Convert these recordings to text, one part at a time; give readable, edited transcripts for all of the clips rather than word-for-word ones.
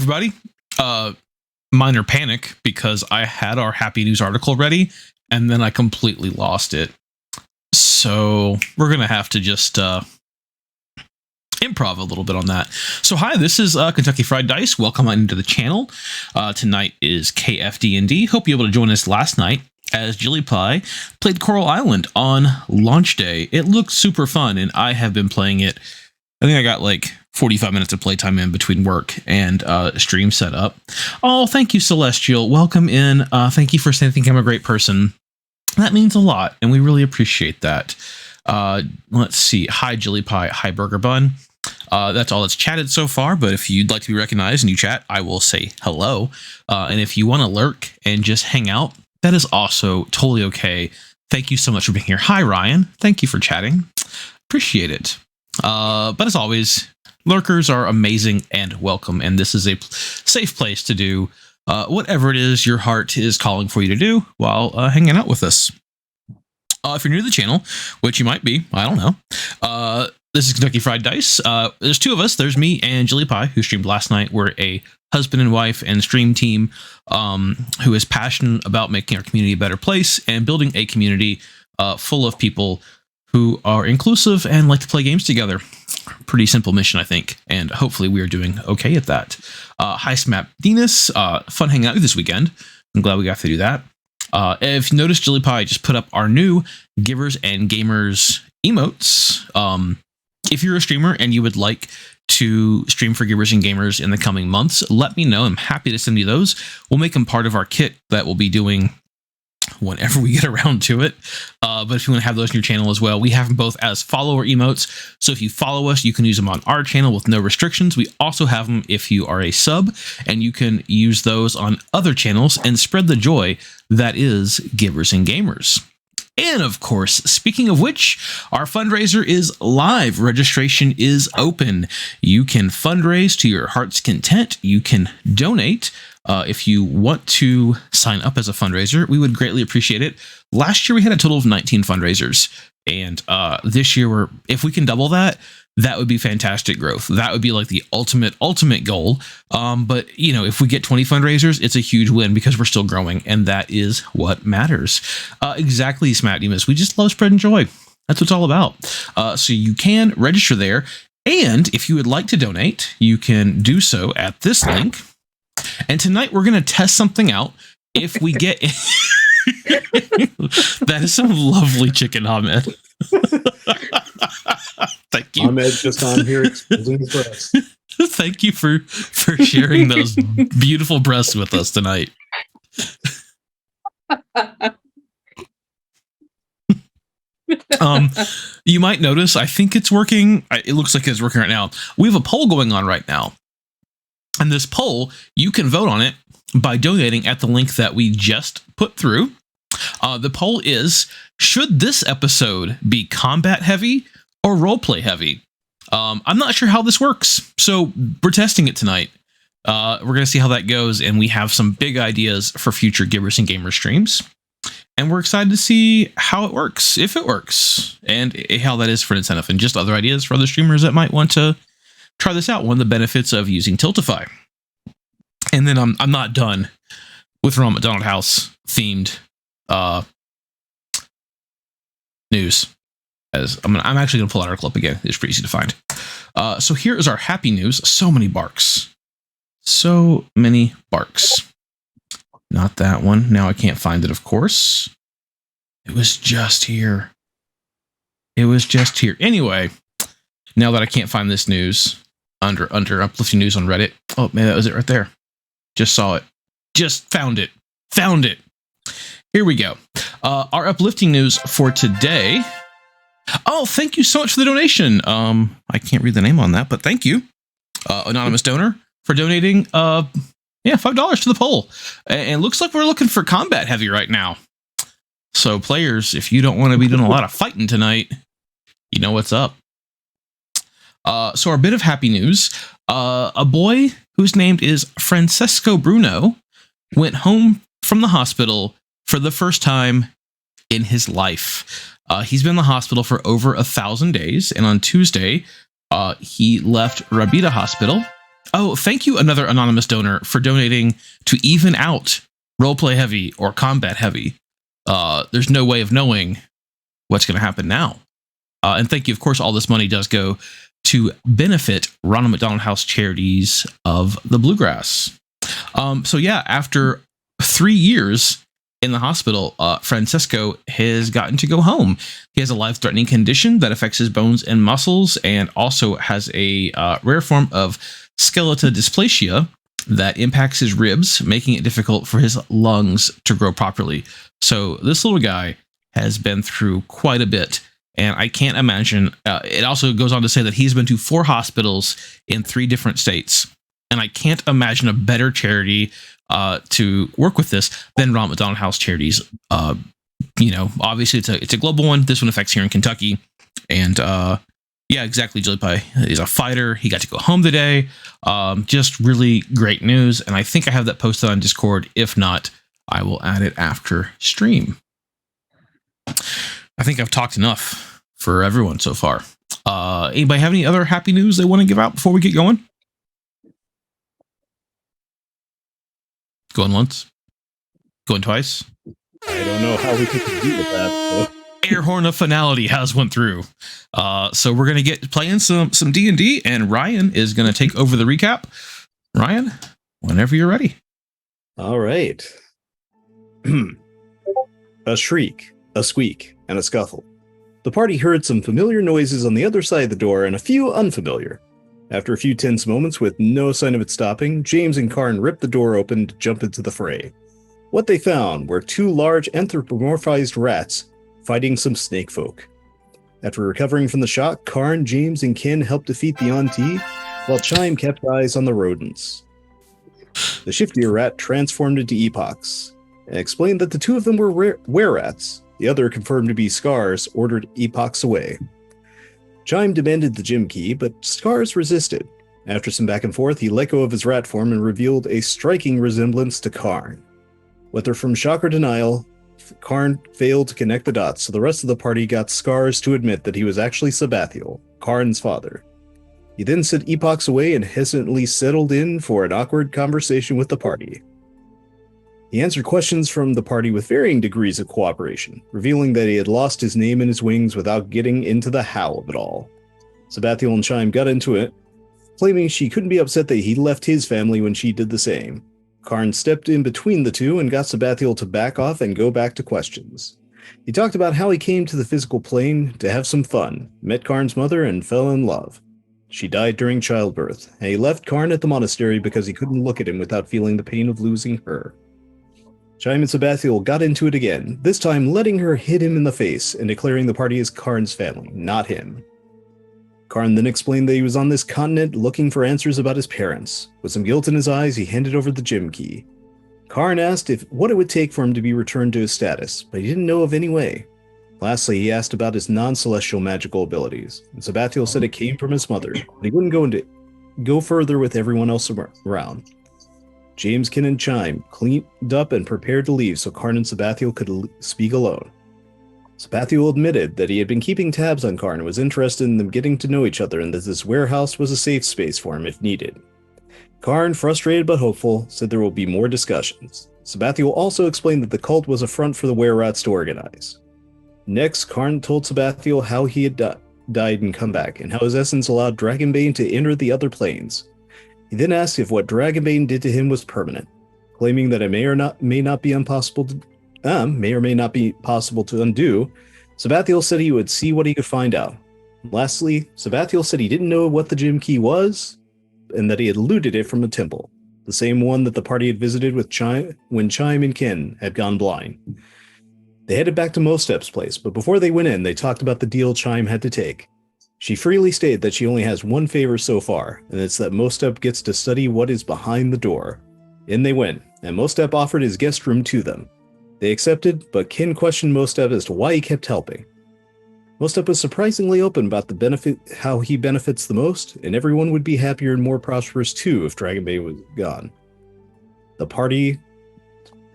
everybody. Uh, Minor panic because I had our happy news article ready and then I completely lost it. So we're going to have to just improv a little bit on that. So hi, this is Kentucky Fried Dice. Welcome on into the channel. Tonight is KFD&D. Hope you were able to join us last night as Jilly Pie played Coral Island on launch day. It looked super fun and I have been playing it. I think I got like 45 minutes of playtime in between work and stream set up. Oh, thank you, Celestial. Welcome in. Thank you for saying I think I'm a great person. That means a lot, and we really appreciate that. Let's see. Hi, Jilly Pie. Hi, Burger Bun. That's all that's chatted so far, but if you'd like to be recognized and you chat, I will say hello. And if you want to lurk and just hang out, that is also totally okay. Thank you so much for being here. Hi, Ryan. Thank you for chatting. Appreciate it. But as always, lurkers are amazing and welcome, and this is a safe place to do whatever it is your heart is calling for you to do while hanging out with us. If you're new to the channel, which you might be, I don't know. This is Kentucky Fried Dice. There's two of us. There's me and Jilly Pie, who streamed last night. We're a husband and wife and stream team who is passionate about making our community a better place and building a community full of people who are inclusive and like to play games together. Pretty simple mission, I think, and hopefully we are doing okay at that. Hi, Smap Venus. Fun hanging out with you this weekend. I'm glad we got to do that. If you noticed, Jilly Pie just put up our new Givers and Gamers emotes. If you're a streamer and you would like to stream for Givers and Gamers in the coming months, let me know. I'm happy to send you those. We'll make them part of our kit that we'll be doing whenever we get around to it. But if you want to have those in your channel as well, we have them both as follower emotes. So if you follow us, you can use them on our channel with no restrictions. We also have them if you are a sub, and you can use those on other channels and spread the joy that is Givers and Gamers. And of course, speaking of which, our fundraiser is live. Registration is open. You can fundraise to your heart's content. You can donate. If you want to sign up as a fundraiser, we would greatly appreciate it. Last year, we had a total of 19 fundraisers. And this year, if we can double that, that would be fantastic growth. That would be like the ultimate goal. But, you know, if we get 20 fundraisers, it's a huge win because we're still growing. And that is what matters. Exactly, Smat Demas. We just love spreading joy. That's what it's all about. So you can register there. And if you would like to donate, you can do so at this link. And tonight we're going to test something out. If we get that is some lovely chicken, Ahmed. Thank you. Ahmed's just on here exposing his breasts. Thank you for sharing those beautiful breasts with us tonight. You might notice, I think it's working. It looks like it's working right now. We have a poll going on right now. And this poll, you can vote on it by donating at the link that we just put through. The poll is, should this episode be combat heavy or roleplay heavy? I'm not sure how this works, so we're testing it tonight. We're going to see how that goes, and we have some big ideas for future Givers and Gamers streams. And we're excited to see how it works, if it works, and how that is for an incentive, and just other ideas for other streamers that might want to try this out. One of the benefits of using Tiltify. And then I'm not done with Ronald McDonald House themed news. As I'm actually going to pull out our clip again. It's pretty easy to find. So here is our happy news. So many barks. So many barks. Not that one. Now I can't find it, of course. It was just here. It was just here. Anyway, now that I can't find this news under uplifting news on Reddit. Oh man, that was it right there. Just saw it. Just found it. Found it. Here we go. Our uplifting news for today. Oh, thank you so much for the donation. I can't read the name on that, but thank you, anonymous donor, for donating. $5 to the poll. And it looks like we're looking for combat heavy right now. So players, if you don't want to be doing a lot of fighting tonight, you know what's up. So our bit of happy news, a boy whose name is Francesco Bruno went home from the hospital for the first time in his life. He's been in the hospital for over 1,000 days, and on Tuesday, he left Rabida Hospital Oh, thank you, another anonymous donor, for donating to even out roleplay heavy or combat heavy. There's no way of knowing what's going to happen now. And thank you, of course, all this money does go to benefit Ronald McDonald House Charities of the Bluegrass. So yeah, after 3 years in the hospital, Francisco has gotten to go home. He has a life-threatening condition that affects his bones and muscles, and also has a rare form of skeletal dysplasia that impacts his ribs, making it difficult for his lungs to grow properly. So this little guy has been through quite a bit, and I can't imagine. It also goes on to say that he's been to 4 hospitals in 3 different states, and I can't imagine a better charity to work with this than Ronald McDonald House Charities. Obviously it's a global one. This one affects here in Kentucky, and yeah, exactly. Jelly Pie is a fighter. He got to go home today. Just really great news, and I think I have that posted on Discord. If not, I will add it after stream. I think I've talked enough for everyone so far. Anybody have any other happy news they want to give out before we get going? Going once? Going twice? I don't know how we could compete with that. So. Air horn of finality has went through. So we're gonna get playing some D&D, and Ryan is gonna take over the recap. Ryan, whenever you're ready. All right. A shriek, a squeak, and a scuffle. The party heard some familiar noises on the other side of the door and a few unfamiliar. After a few tense moments with no sign of it stopping, James and Karn ripped the door open to jump into the fray. What they found were 2 large anthropomorphized rats fighting some snake folk. After recovering from the shock, Karn, James, and Ken helped defeat the Auntie, while Chime kept eyes on the rodents. The shiftier rat transformed into Epochs, and explained that the 2 of them were were-rats. The other, confirmed to be Scars, ordered Epochs away. Chime demanded the gym key, but Scars resisted. After some back and forth, he let go of his rat form and revealed a striking resemblance to Karn. Whether from shock or denial, Karn failed to connect the dots, so the rest of the party got Scars to admit that he was actually Sabathiel, Karn's father. He then sent Epochs away and hesitantly settled in for an awkward conversation with the party. He answered questions from the party with varying degrees of cooperation, revealing that he had lost his name and his wings without getting into the how of it all. Sabathiel and Chime got into it, claiming she couldn't be upset that he left his family when she did the same. Karn stepped in between the 2 and got Sabathiel to back off and go back to questions. He talked about how he came to the physical plane to have some fun, met Karn's mother, and fell in love. She died during childbirth, and he left Karn at the monastery because he couldn't look at him without feeling the pain of losing her. Chime and Sabathiel got into it again, this time letting her hit him in the face and declaring the party is Karn's family, not him. Karn then explained that he was on this continent looking for answers about his parents. With some guilt in his eyes, he handed over the gym key. Karn asked what it would take for him to be returned to his status, but he didn't know of any way. Lastly, he asked about his non-celestial magical abilities, and Sabathiel said it came from his mother, but he wouldn't go further with everyone else around. James, Ken, and Chime cleaned up and prepared to leave so Karn and Sabathiel could speak alone. Sabathiel admitted that he had been keeping tabs on Karn and was interested in them getting to know each other and that this warehouse was a safe space for him if needed. Karn, frustrated but hopeful, said there will be more discussions. Sabathiel also explained that the cult was a front for the were-rats to organize. Next, Karn told Sabathiel how he had died and come back, and how his essence allowed Dragonbane to enter the other planes. He then asked if what Dragonbane did to him was permanent, claiming that it may or may not be possible to undo. Sabathiel said he would see what he could find out. Lastly, Sabathiel said he didn't know what the gym key was, and that he had looted it from a temple, the same one that the party had visited with when Chime and Ken had gone blind. They headed back to Mostep's place, but before they went in, they talked about the deal Chime had to take. She freely stated that she only has one favor so far, and it's that Mostep gets to study what is behind the door. In they went, and Mostep offered his guest room to them. They accepted, but Ken questioned Mostep as to why he kept helping. Mostep was surprisingly open about how he benefits the most, and everyone would be happier and more prosperous too if Dragonbane was gone. The party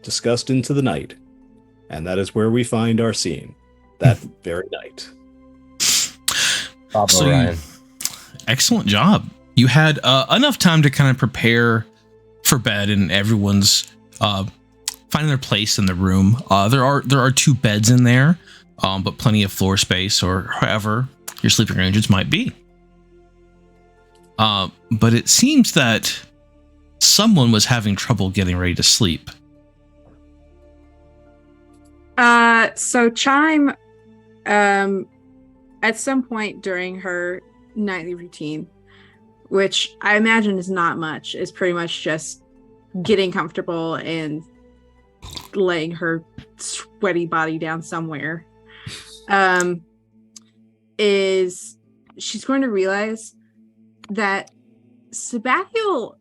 discussed into the night, and that is where we find our scene, that very night. Bravo, Ryan. Excellent job. You had enough time to kind of prepare for bed, and everyone's finding their place in the room. There are 2 beds in there, but plenty of floor space, or however your sleeping arrangements might be. But it seems that someone was having trouble getting ready to sleep. So Chime, at some point during her nightly routine, which I imagine is not much, is pretty much just getting comfortable and laying her sweaty body down somewhere, is she's going to realize that Sabathiel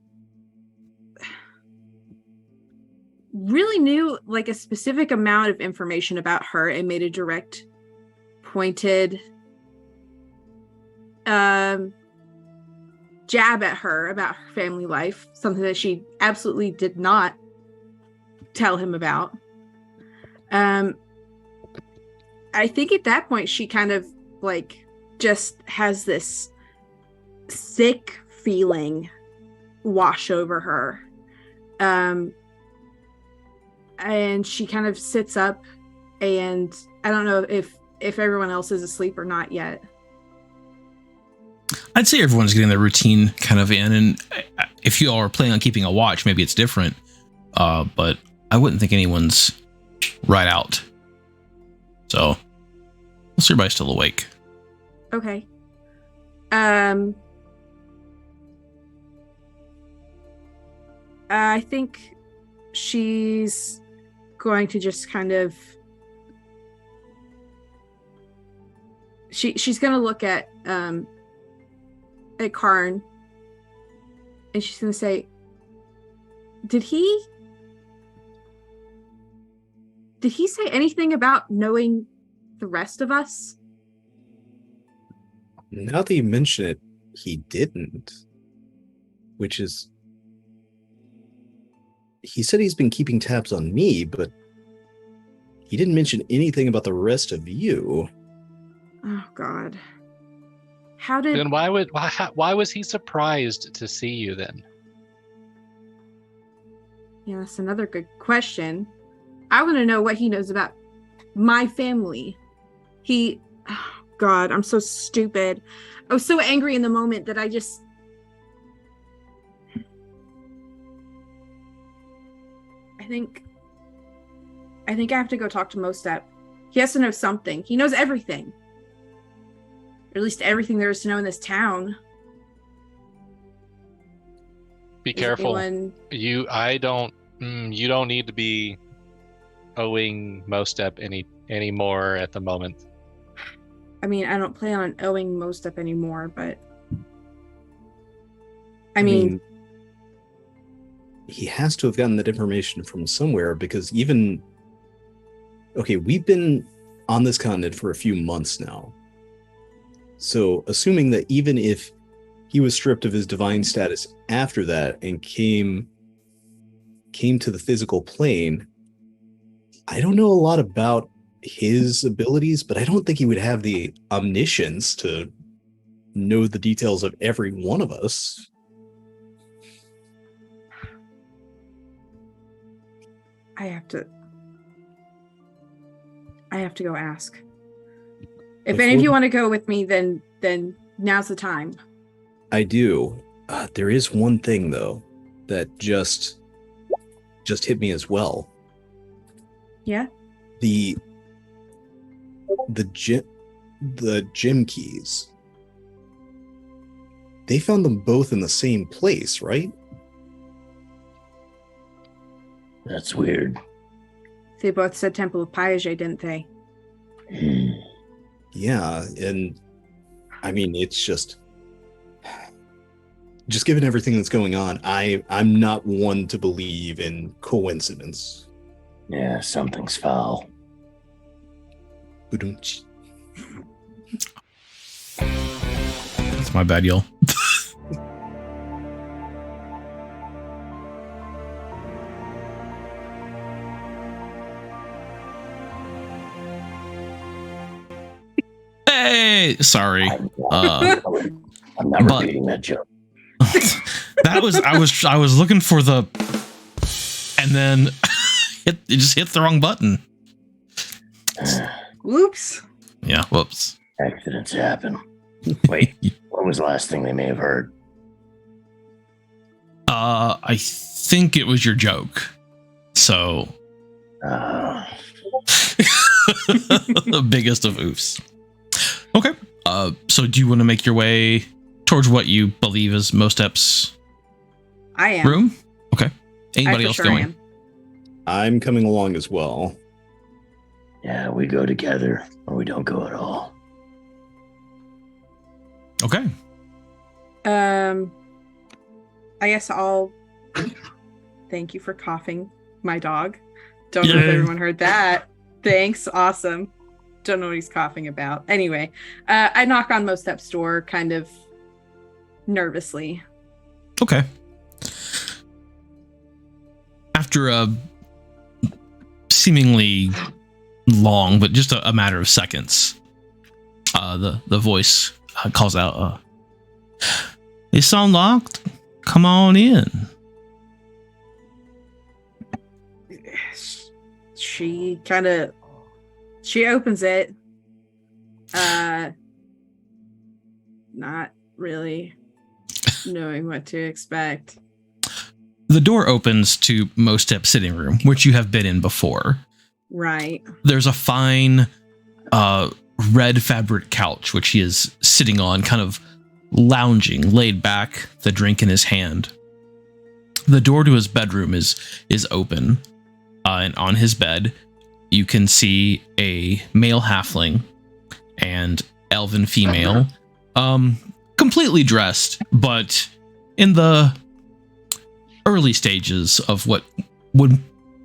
really knew like a specific amount of information about her and made a direct, pointed jab at her about her family life, something that she absolutely did not tell him about. I think at that point she kind of like just has this sick feeling wash over her, and she kind of sits up, and I don't know if everyone else is asleep or not yet. I'd say everyone's getting their routine kind of in, and if you all are planning on keeping a watch, maybe it's different, but I wouldn't think anyone's right out. So most everybody's still awake. Okay. I think she's going to just kind of she's going to look at Karn, and she's going to say, did he say anything about knowing the rest of us? Now that you mention it, he didn't. Which is... He said he's been keeping tabs on me, but he didn't mention anything about the rest of you. Oh, God. How did... Then why was he surprised to see you then? Yeah, that's another good question. I want to know what he knows about my family. Oh, God, I'm so stupid. I was so angry in the moment that I think I have to go talk to Mostep. He has to know something. He knows everything. Or at least everything there is to know in this town. Be careful. You don't need to be owing Mostep any more at the moment. I mean, I don't plan on owing Mostep anymore, but I mean, he has to have gotten that information from somewhere, because we've been on this continent for a few months now. So assuming that even if he was stripped of his divine status after that and came to the physical plane, I don't know a lot about his abilities, but I don't think he would have the omniscience to know the details of every one of us. I have to go ask. If any of you want to go with me, then now's the time. I do. There is one thing though that just hit me as well. Yeah. The gym keys. They found them both in the same place, right? That's weird. They both said Temple of Piaget, didn't they? Yeah, and I mean, it's just given everything that's going on, I'm not one to believe in coincidence. Yeah, something's foul. Ba-dum-tsh. That's my bad, y'all. Hey, sorry. I'm not repeating that joke. I was looking for the, and then it just hit the wrong button. Whoops. Yeah, whoops. Accidents happen. Wait, what was the last thing they may have heard? I think it was your joke. So the biggest of oofs. Okay. So do you want to make your way towards what you believe is Mostep's I am. room? Okay. Anybody else going? I'm coming along as well. Yeah, we go together or we don't go at all. Okay. I guess I'll thank you for coughing, my dog. Don't know if everyone heard that. Thanks. Awesome. Don't know what he's coughing about. Anyway, I knock on Mostep's door kind of nervously. Okay. After a seemingly long, but just a matter of seconds, the voice calls out, "It's unlocked. Come on in." She opens it. Not really knowing what to expect. The door opens to Mostep's sitting room, which you have been in before. Right. There's a fine red fabric couch, which he is sitting on, kind of lounging, laid back, the drink in his hand. The door to his bedroom is open, and on his bed, you can see a male halfling and elven female, completely dressed, but in the early stages of what would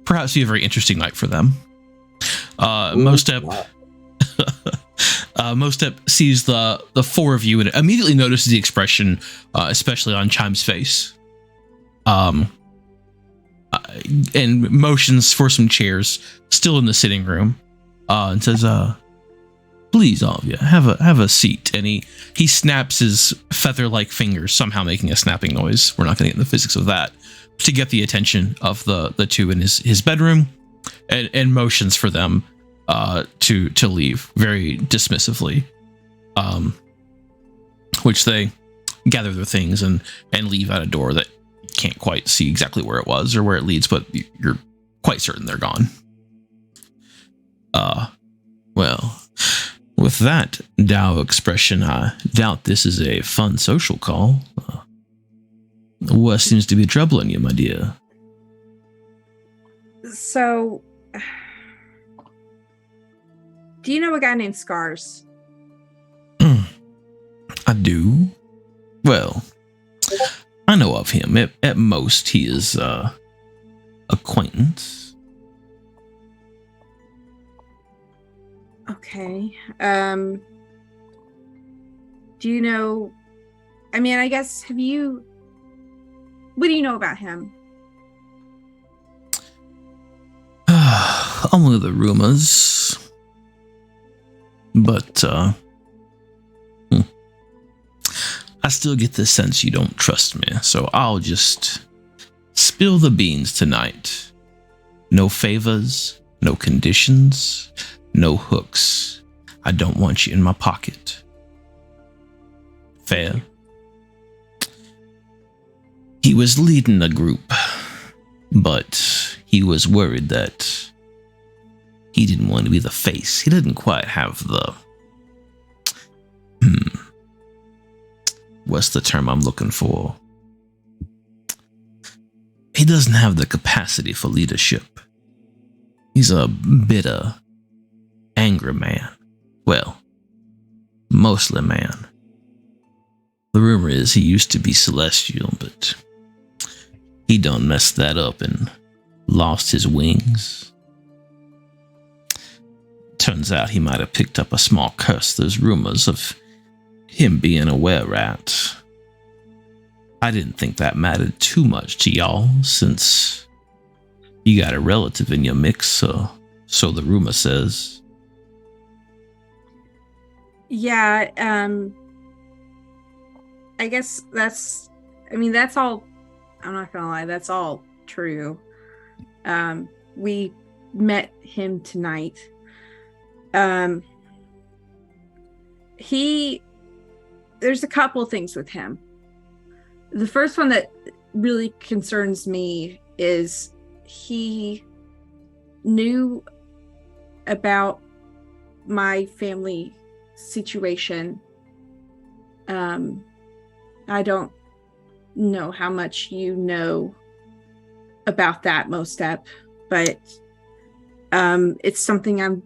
perhaps be a very interesting night for them. Mostep sees the four of you and immediately notices the expression, especially on Chime's face, and motions for some chairs still in the sitting room, and says, "Please, all of you, have a seat." And he snaps his feather-like fingers, somehow making a snapping noise. We're not going to get into the physics of that, to get the attention of the two in his bedroom, and motions for them to leave very dismissively, which they gather their things and leave out a door that you can't quite see exactly where it was or where it leads, but you're quite certain they're gone. Well, with that Tao expression, I doubt this is a fun social call. What seems to be troubling you, my dear? So, do you know a guy named Scars? I do. Well, I know of him. At most, he is acquaintance. Okay. Do you know? I mean, I guess what do you know about him? Only the rumors. But I still get the sense you don't trust me, so I'll just spill the beans tonight. No favors, no conditions, no hooks. I don't want you in my pocket. Fair? He was leading a group, but he was worried that he didn't want to be the face. He didn't quite have the... What's the term I'm looking for? He doesn't have the capacity for leadership. He's a bitter, angry man. Well, mostly man. The rumor is he used to be celestial, but he done messed that up and lost his wings. Turns out he might have picked up a small curse. There's rumors of him being a were-rat. I didn't think that mattered too much to y'all, since you got a relative in your mix, so the rumor says. Yeah, I guess that's I mean, that's all, I'm not gonna lie, that's all true. We met him tonight. There's a couple things with him. The first one that really concerns me is he knew about my family situation. I don't know how much you know about that, Mostep, but it's something I'm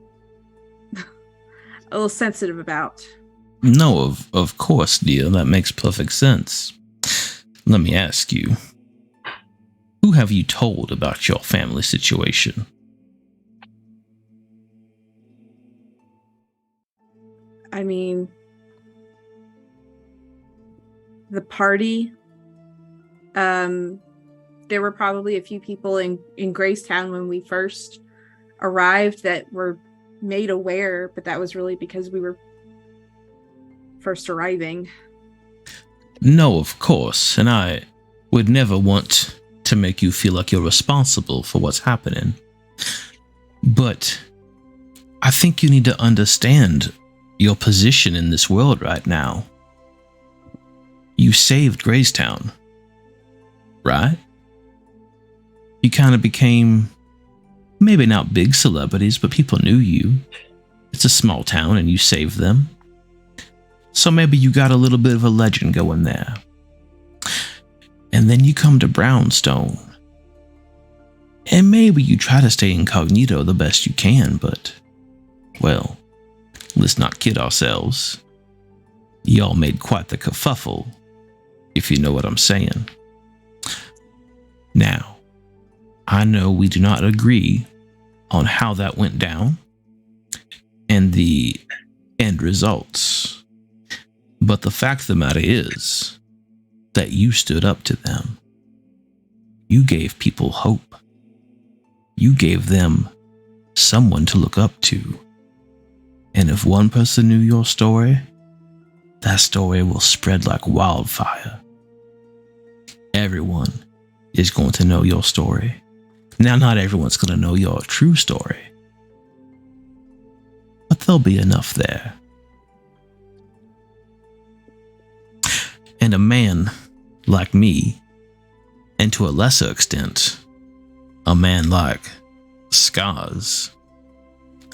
a little sensitive about. No, of course, dear. That makes perfect sense. Let me ask you, who have you told about your family situation? I mean, the party. There were probably a few people in Gracetown when we first arrived that were made aware, but that was really because we were first arriving. No, of course, and I would never want to make you feel like you're responsible for what's happening. But I think you need to understand your position in this world right now. You saved Gracetown, right? You kind of became, maybe not big celebrities, but people knew you. It's a small town and you saved them. So maybe you got a little bit of a legend going there. And then you come to Brownstone. And maybe you try to stay incognito the best you can, but, well, let's not kid ourselves. Y'all made quite the kerfuffle, if you know what I'm saying. Now, I know we do not agree on how that went down and the end results. But the fact of the matter is that you stood up to them. You gave people hope. You gave them someone to look up to. And if one person knew your story, that story will spread like wildfire. Everyone is going to know your story. Now, not everyone's going to know your true story, but there'll be enough there. And a man like me, and to a lesser extent, a man like Scars,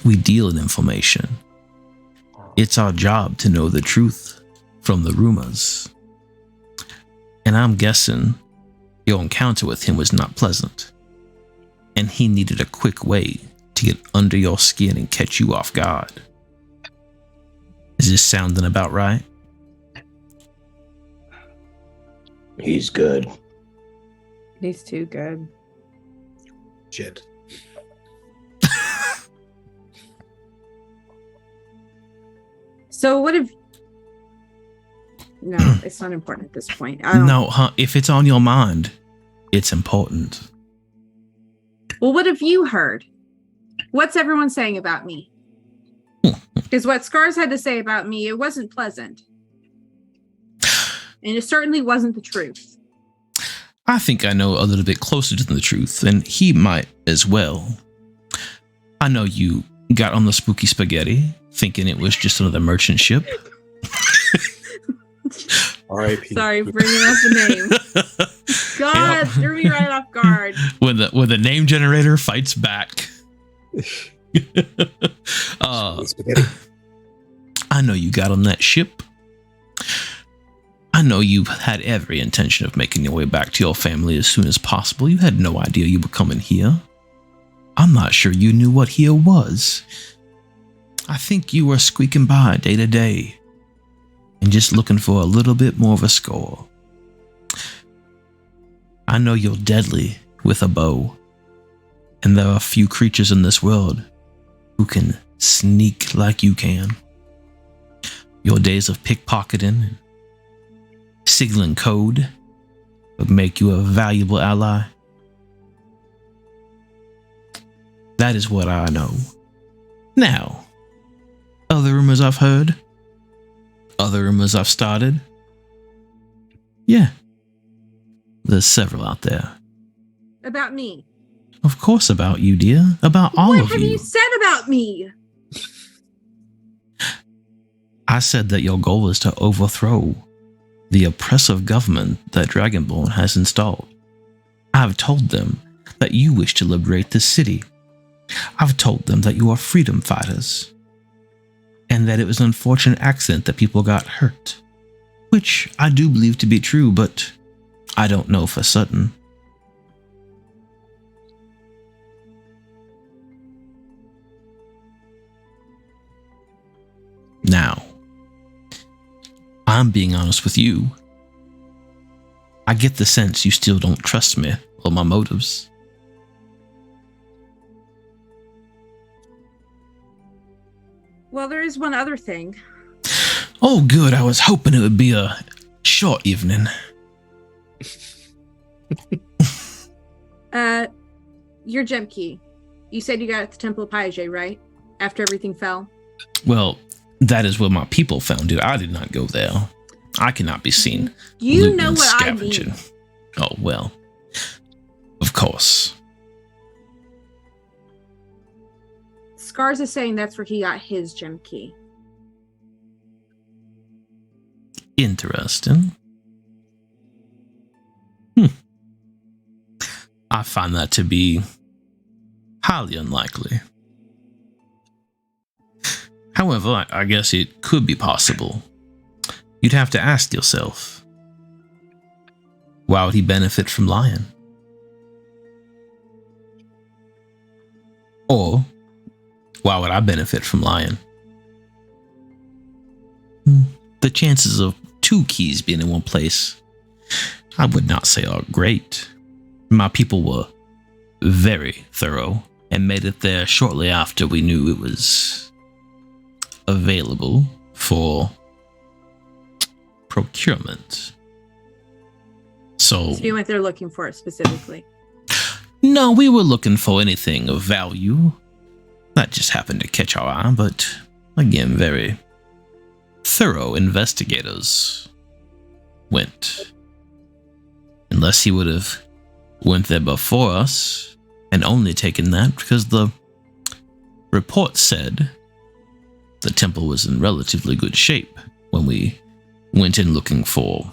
we deal in information. It's our job to know the truth from the rumors. And I'm guessing your encounter with him was not pleasant. And he needed a quick way to get under your skin and catch you off guard. Is this sounding about right? He's good. He's too good. Shit. So what if... No, it's not important at this point. No, if it's on your mind, it's important. Well, what have you heard? What's everyone saying about me? Because what Scars had to say about me, it wasn't pleasant. And it certainly wasn't the truth. I think I know a little bit closer to the truth, and he might as well. I know you got on the spooky spaghetti, thinking it was just another merchant ship. R.I.P. Sorry for bringing up the name. God, threw me right off guard. When the name generator fights back. I know you got on that ship. I know you had every intention of making your way back to your family as soon as possible. You had no idea you were coming here. I'm not sure you knew what here was. I think you were squeaking by day to day and just looking for a little bit more of a score. I know you're deadly with a bow, and there are few creatures in this world who can sneak like you can. Your days of pickpocketing and signaling code would make you a valuable ally. That is what I know. Now, other rumors I've heard, other rumors I've started. Yeah, There's several out there. About me. Of course about you, dear. About all of you. What have you said about me? I said that your goal is to overthrow the oppressive government that Dragonborn has installed. I've told them that you wish to liberate the city. I've told them that you are freedom fighters. And that it was an unfortunate accident that people got hurt. Which I do believe to be true, but I don't know for certain. Now, I'm being honest with you. I get the sense you still don't trust me or my motives. Well, there is one other thing. Oh, good. I was hoping it would be a short evening. Your gem key. You said you got it at the Temple of Pyjay, right? After everything fell? Well, that is where my people found it. I did not go there. I cannot be seen. You know what I mean. Oh, well. Of course. Scars is saying that's where he got his gem key. Interesting. I find that to be highly unlikely. However, I guess it could be possible. You'd have to ask yourself, why would he benefit from lying? Or, why would I benefit from lying? The chances of two keys being in one place, I would not say are great. My people were very thorough and made it there shortly after we knew it was available for procurement. So you went there looking for it specifically? No, we were looking for anything of value. That just happened to catch our eye, but again, very thorough investigators went. Unless he would have went there before us and only taken that because the report said the temple was in relatively good shape when we went in looking for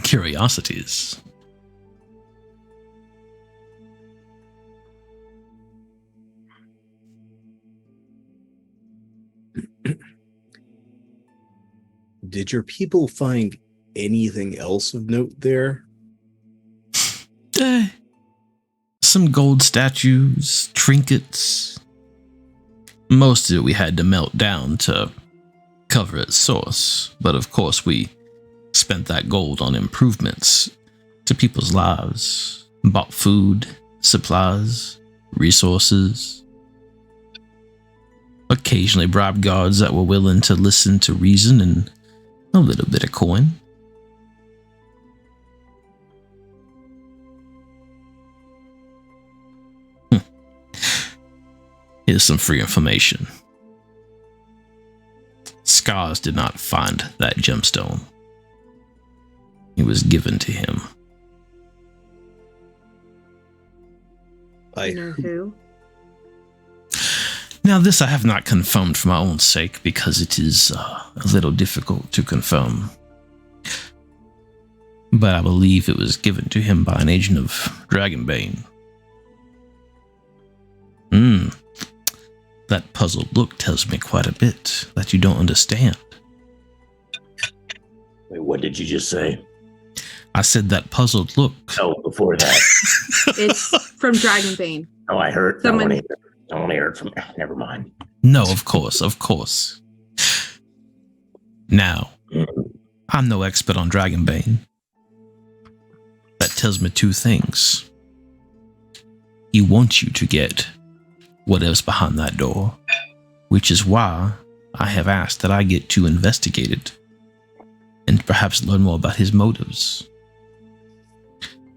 curiosities. Did your people find anything else of note there? Some gold statues, trinkets. Most of it we had to melt down to cover its source, but of course we spent that gold on improvements to people's lives, bought food, supplies, resources, occasionally bribed guards that were willing to listen to reason and a little bit of coin. Here's some free information. Scars did not find that gemstone. It was given to him. You know who? Now, this I have not confirmed for my own sake because it is a little difficult to confirm. But I believe it was given to him by an agent of Dragonbane. That puzzled look tells me quite a bit that you don't understand. Wait, what did you just say? I said that puzzled look. Oh, before that. It's from Dragonbane. Oh, I heard. Someone... I only heard from. Never mind. No, of course. Now, I'm no expert on Dragonbane. That tells me two things. He wants you to get whatever's behind that door, which is why I have asked that I get to investigate it and perhaps learn more about his motives.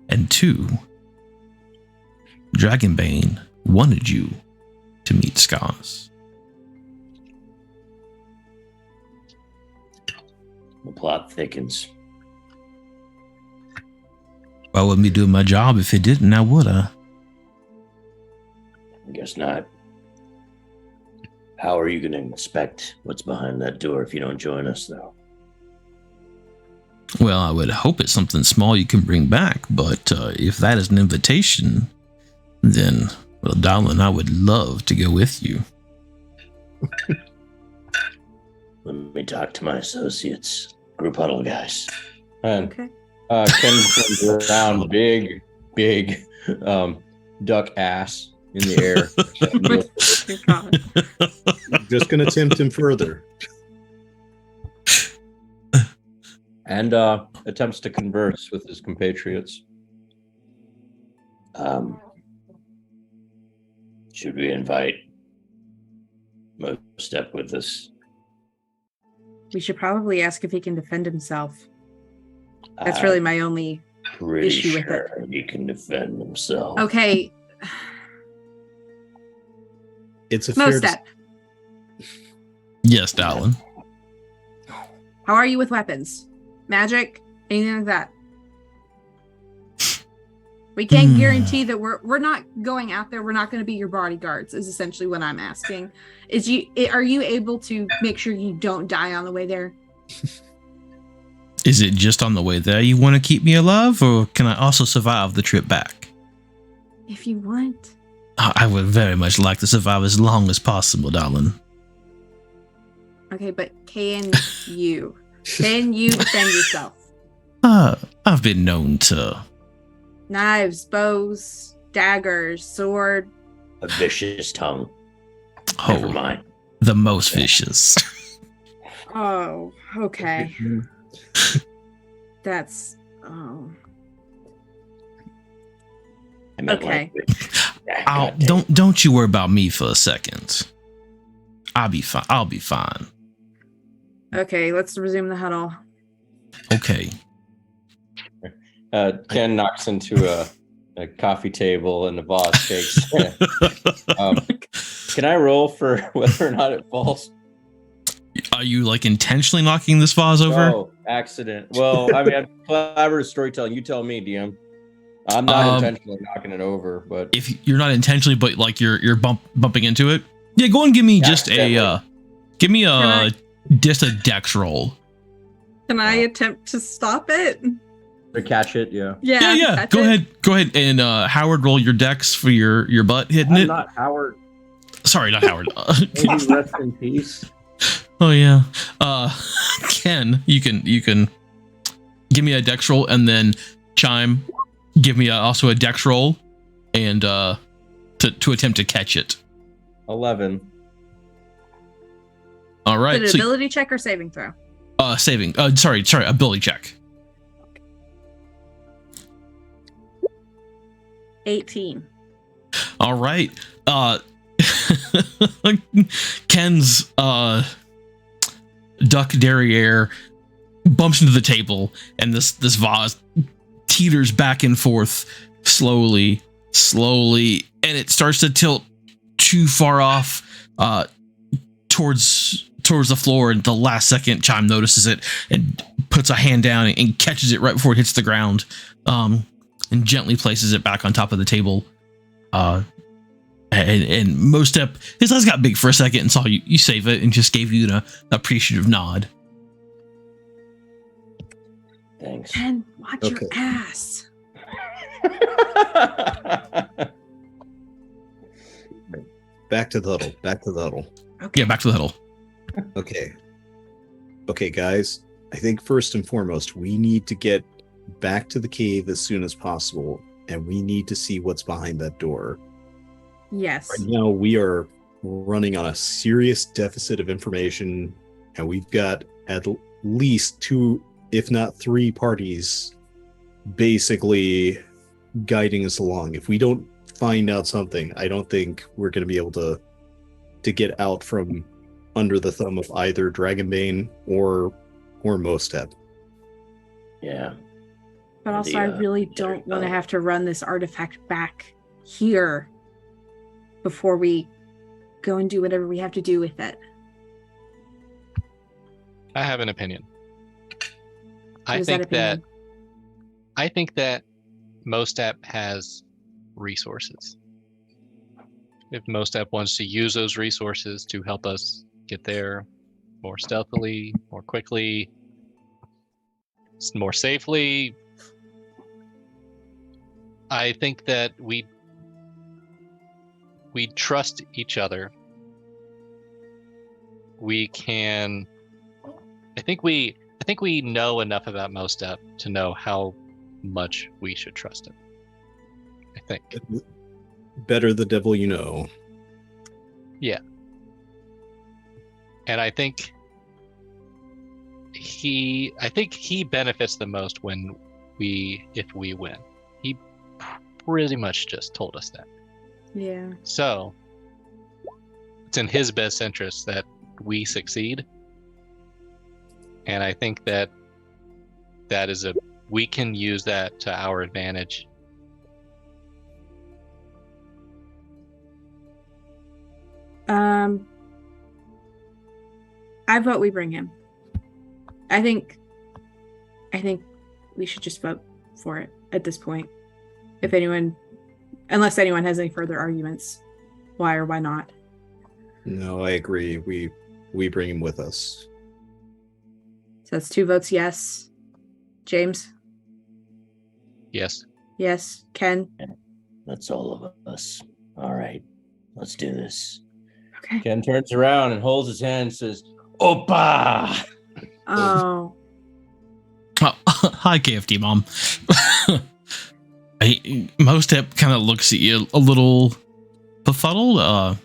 And two, Dragonbane wanted you to meet Scars. The plot thickens. I wouldn't be doing my job if it didn't, now would I? I guess not. How are you going to inspect what's behind that door if you don't join us, though? Well, I would hope it's something small you can bring back, but if that is an invitation, then, well, darling, I would love to go with you. Let me talk to my associates. Group huddle, guys. And Okay. Ken comes around, big duck ass in the air. Dear God. Just going to tempt him further. And attempts to converse with his compatriots. Should we invite Mostep with us? We should probably ask if he can defend himself. That's really my only Pretty issue with sure he can defend himself. Okay. It's a fair Mostep, Yes, darling. how are you with weapons? Magic? Anything like that? We can't guarantee that we're not going out there. We're not going to be your bodyguards. Is essentially what I'm asking. Are you able to make sure you don't die on the way there? Is it just on the way there you want to keep me alive, or can I also survive the trip back? If you want. I would very much like to survive as long as possible, darling. Okay, but can you? Can you defend yourself? I've been known to. Knives, bows, daggers, sword. A vicious tongue. Never Oh, mind. the most vicious. Oh, okay. That's I meant Okay. Don't you worry about me for a second. I'll be fine. I'll be fine. okay. Let's resume the huddle. Okay. Ken knocks into a coffee table and the boss takes. Can I roll for whether or not it falls? Are you like intentionally knocking this vase over? Oh, accident. Well, I mean, collaborative storytelling. You tell me, DM. I'm not intentionally knocking it over, but If you're not intentionally, but like you're bumping into it, yeah, go and give me just a just a dex roll. Can I attempt to stop it? to catch it. Yeah. Yeah. catch Go it. ahead, and Howard, roll your dex for your butt hitting I'm it. not Howard. Sorry, not Howard. May he rest in peace. Oh yeah. Ken, you can give me a dex roll, and then Chime, give me also a dex roll, and to attempt to catch it. 11. All right. Is it ability check or saving throw? Saving. Sorry, ability check. 18. All right. Ken's duck derriere bumps into the table, and this vase teeters back and forth slowly, and it starts to tilt too far off towards the floor. And the last second, Chime notices it and puts a hand down and catches it right before it hits the ground, and gently places it back on top of the table. And Mostep, his eyes got big for a second and saw you save it and just gave you an appreciative nod. Thanks. Ken, watch your ass. Back to the huddle. Okay. Yeah, back to the huddle. Okay, guys. I think first and foremost, we need to get back to the cave as soon as possible, and we need to see what's behind that door. Yes. Right now, we are running on a serious deficit of information, and we've got at least 2, if not 3 parties basically guiding us along. If we don't find out something, I don't think we're going to be able to get out from under the thumb of either Dragonbane or Mostep. Yeah. But also, I really don't want to have to run this artifact back here before we go and do whatever we have to do with it. I have an opinion. I What is think that opinion? that Mostep has resources. If Mostep wants to use those resources to help us get there more stealthily, more quickly, more safely, I think that we trust each other. We can. I think we know enough about Mostep to know how much we should trust him. I think. Better the devil you know. Yeah. And I think he benefits the most if we win. He pretty much just told us that. Yeah. So it's in his best interest that we succeed. And I think that we can use that to our advantage. I vote we bring him. I think we should just vote for it at this point. Unless anyone has any further arguments, why or why not? No, I agree. We bring him with us. So that's 2 votes yes. James? Yes. Yes. Ken? That's all of us. All right, let's do this. Okay. Ken turns around and holds his hand and says, Opa! Oh. Hi, KFD Mom. Mostep kind of looks at you a little befuddled.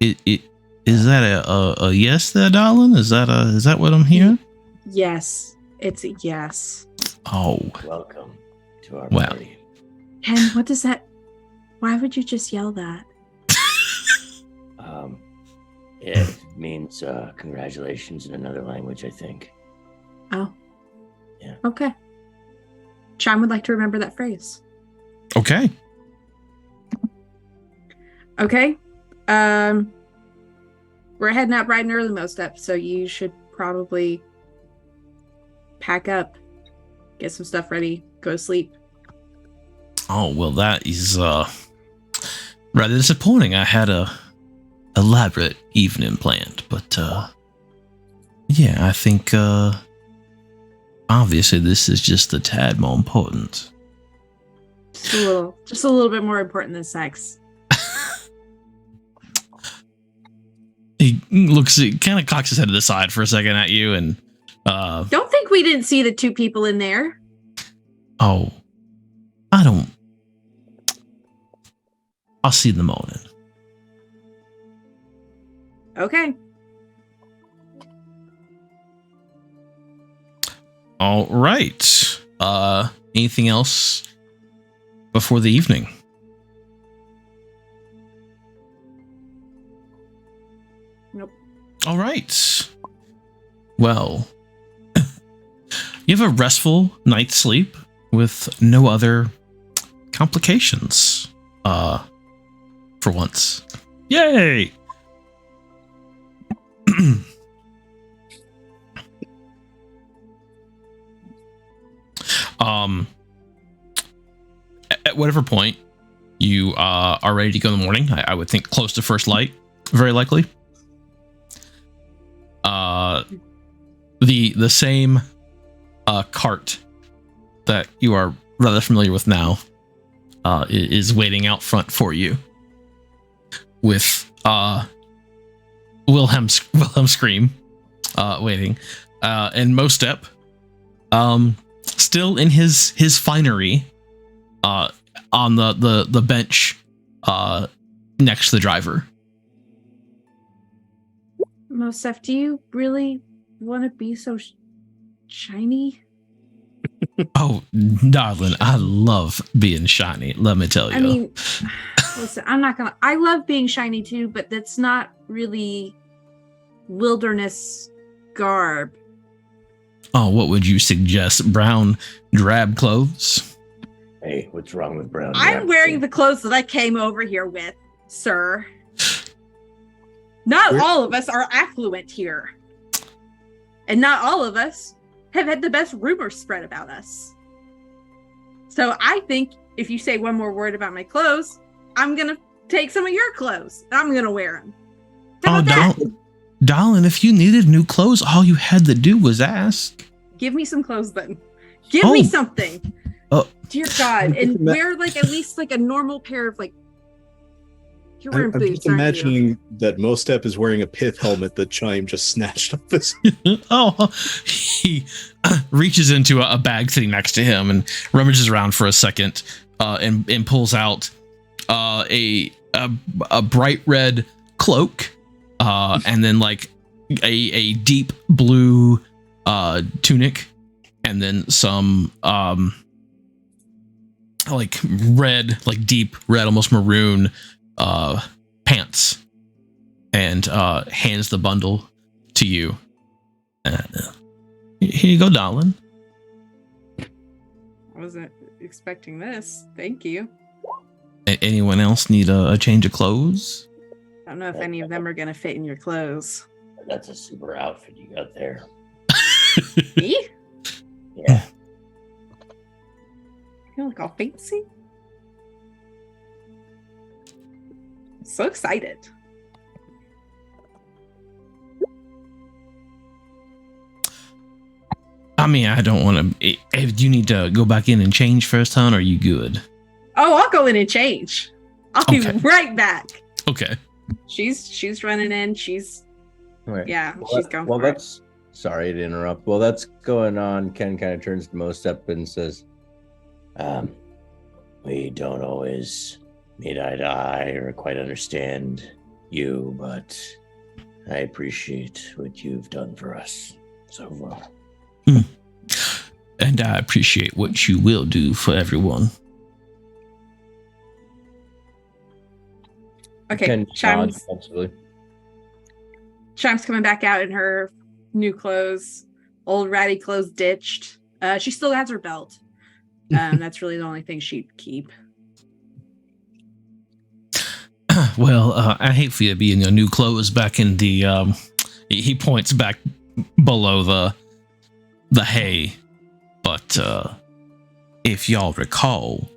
Is that a yes there, darling? Is that what I'm hearing? Yes. It's a yes. Oh. Welcome to our Well. party. Ken, what does that... Why would you just yell that? It means congratulations in another language, I think. Oh. Yeah. Okay. Chime would like to remember that phrase. Okay. Okay. We're heading out bright and early Mostep, so you should probably pack up, get some stuff ready, go to sleep. Oh, well, that is rather disappointing. I had a elaborate evening planned, but yeah, I think obviously this is just a tad more important. Just a little bit more important than sex. He kind of cocks his head to the side for a second at you, and Don't think we didn't see the 2 people in there. oh, I don't. I'll see you in the morning. Okay. All right. Anything else before the evening? Nope. All right. Well, you have a restful night's sleep with no other complications. For once. Yay! At whatever point you are ready to go in the morning, I would think close to first light, very likely. The same cart that you are rather familiar with now is waiting out front for you with Wilhelm Scream waiting, and Mostep still in his finery on the bench next to the driver. Mostep, do you really want to be so shiny? Oh, darling, I love being shiny, let me tell you. I mean, listen, I love being shiny too, but that's not really wilderness garb. Oh, what would you suggest? Brown drab clothes? Hey, what's wrong with brown? I'm wearing the clothes that I came over here with, sir. Not all of us are affluent here. And not all of us have had the best rumors spread about us. So I think if you say one more word about my clothes, I'm gonna take some of your clothes. And I'm gonna wear them. How about that? Darling, if you needed new clothes, all you had to do was ask. Give me some clothes then. Give me something. Dear God. And wear like at least like a normal pair of like. You're wearing I'm boots, just aren't you? imagining that Mostep is wearing a pith helmet that Chime just snatched off his. He reaches into a bag sitting next to him and rummages around for a second, and pulls out a bright red cloak, and then like a deep blue tunic, and then some like red, like deep red, almost maroon pants, and hands the bundle to you. Here you go, darling. I wasn't expecting this. Thank you. Anyone else need a change of clothes? I don't know if any of them are gonna fit in your clothes. That's a super outfit you got there. Me? Yeah. You look all fancy. So excited. I mean, I don't want to. If you need to go back in and change first, hon, or are you good? Oh, I'll go in and change. I'll be right back. Okay. She's running in. She's Right. yeah. Well, she's going. Well, for it. that's sorry to interrupt. Well, that's going on. Ken kind of turns to Mostep and says, We don't always meet eye to eye or quite understand you, but I appreciate what you've done for us so far. And I appreciate what you will do for everyone. Okay, Ken Chime's nods possibly. coming back out in her new clothes, old ratty clothes ditched. She still has her belt. That's really the only thing she'd keep. Well, I hate for you to be in your new clothes back in the. He points back below the hay, but if y'all recall,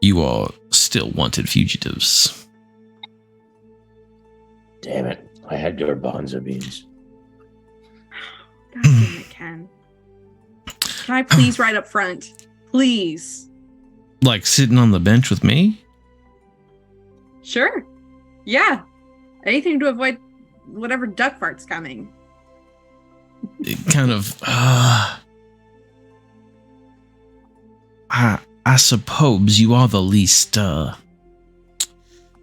you are still wanted fugitives. Damn it. I had your bonzo beans. God damn it, Ken. Can I please ride up front? Please. Like sitting on the bench with me? Sure. Yeah. Anything to avoid whatever duck fart's coming. It kind of. I suppose you are the least.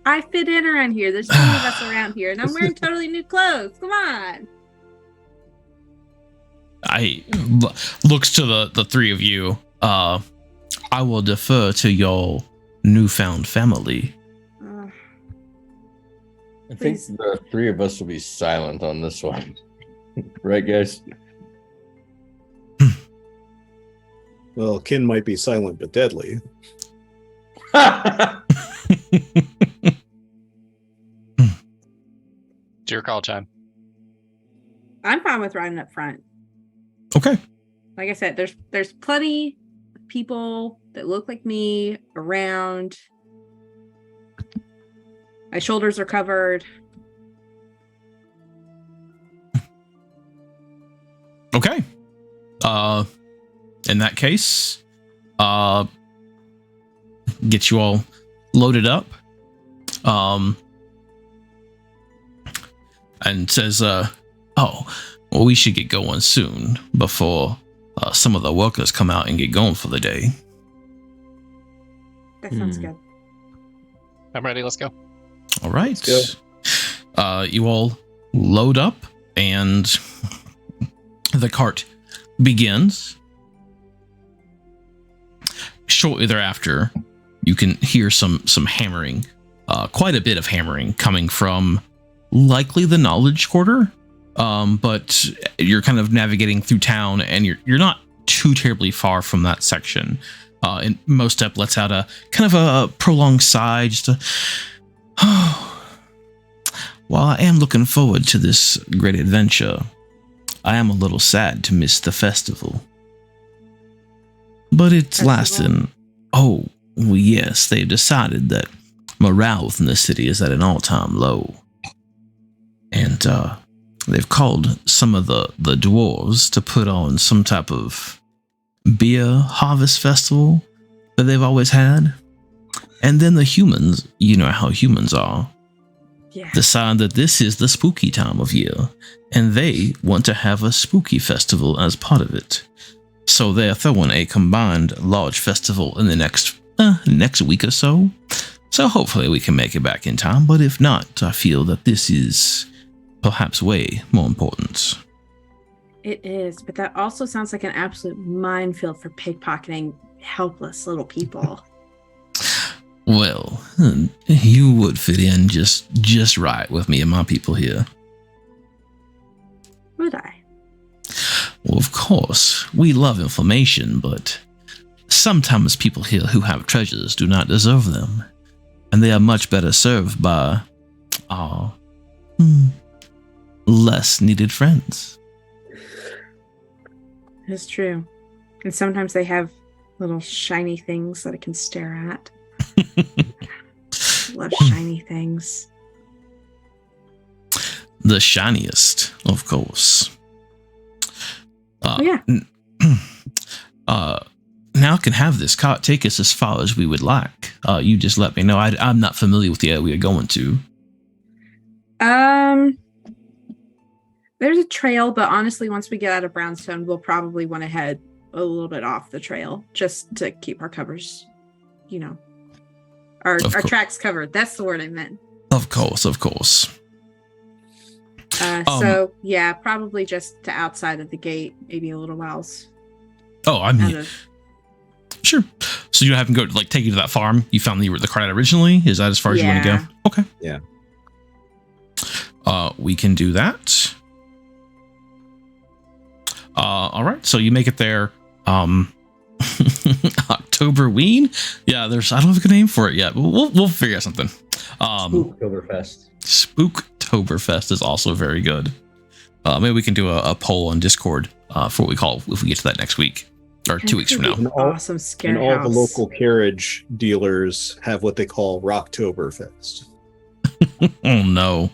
I fit in around here. There's 2 of us around here, and I'm wearing totally new clothes. Come on. Looks to the three of you. I will defer to your newfound family. I think Please. the 3 of us will be silent on this one. Right, guys? Well, Kin might be silent but deadly. It's your call, Chime. I'm fine with riding up front. Okay. Like I said, there's plenty of people that look like me around. My shoulders are covered. Okay. In that case, get you all loaded up. And says, oh, well, we should get going soon before some of the workers come out and get going for the day. That sounds good. I'm ready. Let's go. All right. Let's You all load up and the cart begins. Shortly thereafter, you can hear some hammering, quite a bit of hammering coming from likely the knowledge quarter. But you're kind of navigating through town and you're not too terribly far from that section. And Mostep lets out a kind of a prolonged sigh, just a while I am looking forward to this great adventure, I am a little sad to miss the festival. But it's Festival? lasting Oh, well, yes, they've decided that morale within the city is at an all-time low. And they've called some of the dwarves to put on some type of beer harvest festival that they've always had. And then the humans, you know how humans are, Yeah. decide that this is the spooky time of year, and they want to have a spooky festival as part of it. So they're throwing a combined large festival in the next week or so. So hopefully we can make it back in time, but if not, I feel that this is perhaps way more important. It is, but that also sounds like an absolute minefield for pickpocketing helpless little people. Well, you would fit in just right with me and my people here. Would I? Well, of course, we love information, but sometimes people here who have treasures do not deserve them, and they are much better served by our less needed friends. It's true. And sometimes they have little shiny things that I can stare at. Love shiny things. The shiniest, of course. Yeah. Now I can have this cart take us as far as we would like. You just let me know. I'm not familiar with the area we are going to. There's a trail, but honestly, once we get out of Brownstone, we'll probably want to head a little bit off the trail just to keep our covers, our tracks covered. That's the word I meant. Of course. So yeah, probably just to outside of the gate, maybe a little whiles. Oh, I mean, sure. So you have to go take you to that farm you found the cart originally? Is that as far as you want to go? Okay. Yeah. We can do that. All right. So you make it there. Octoberween. Yeah. I don't have a good name for it yet, but we'll figure out something. Spooktoberfest. Spooktoberfest is also very good. Maybe we can do a poll on Discord for what we call if we get to that next week or 2 weeks from now. Awesome scare And all house. the local carriage dealers have what they call Rocktoberfest. Oh no.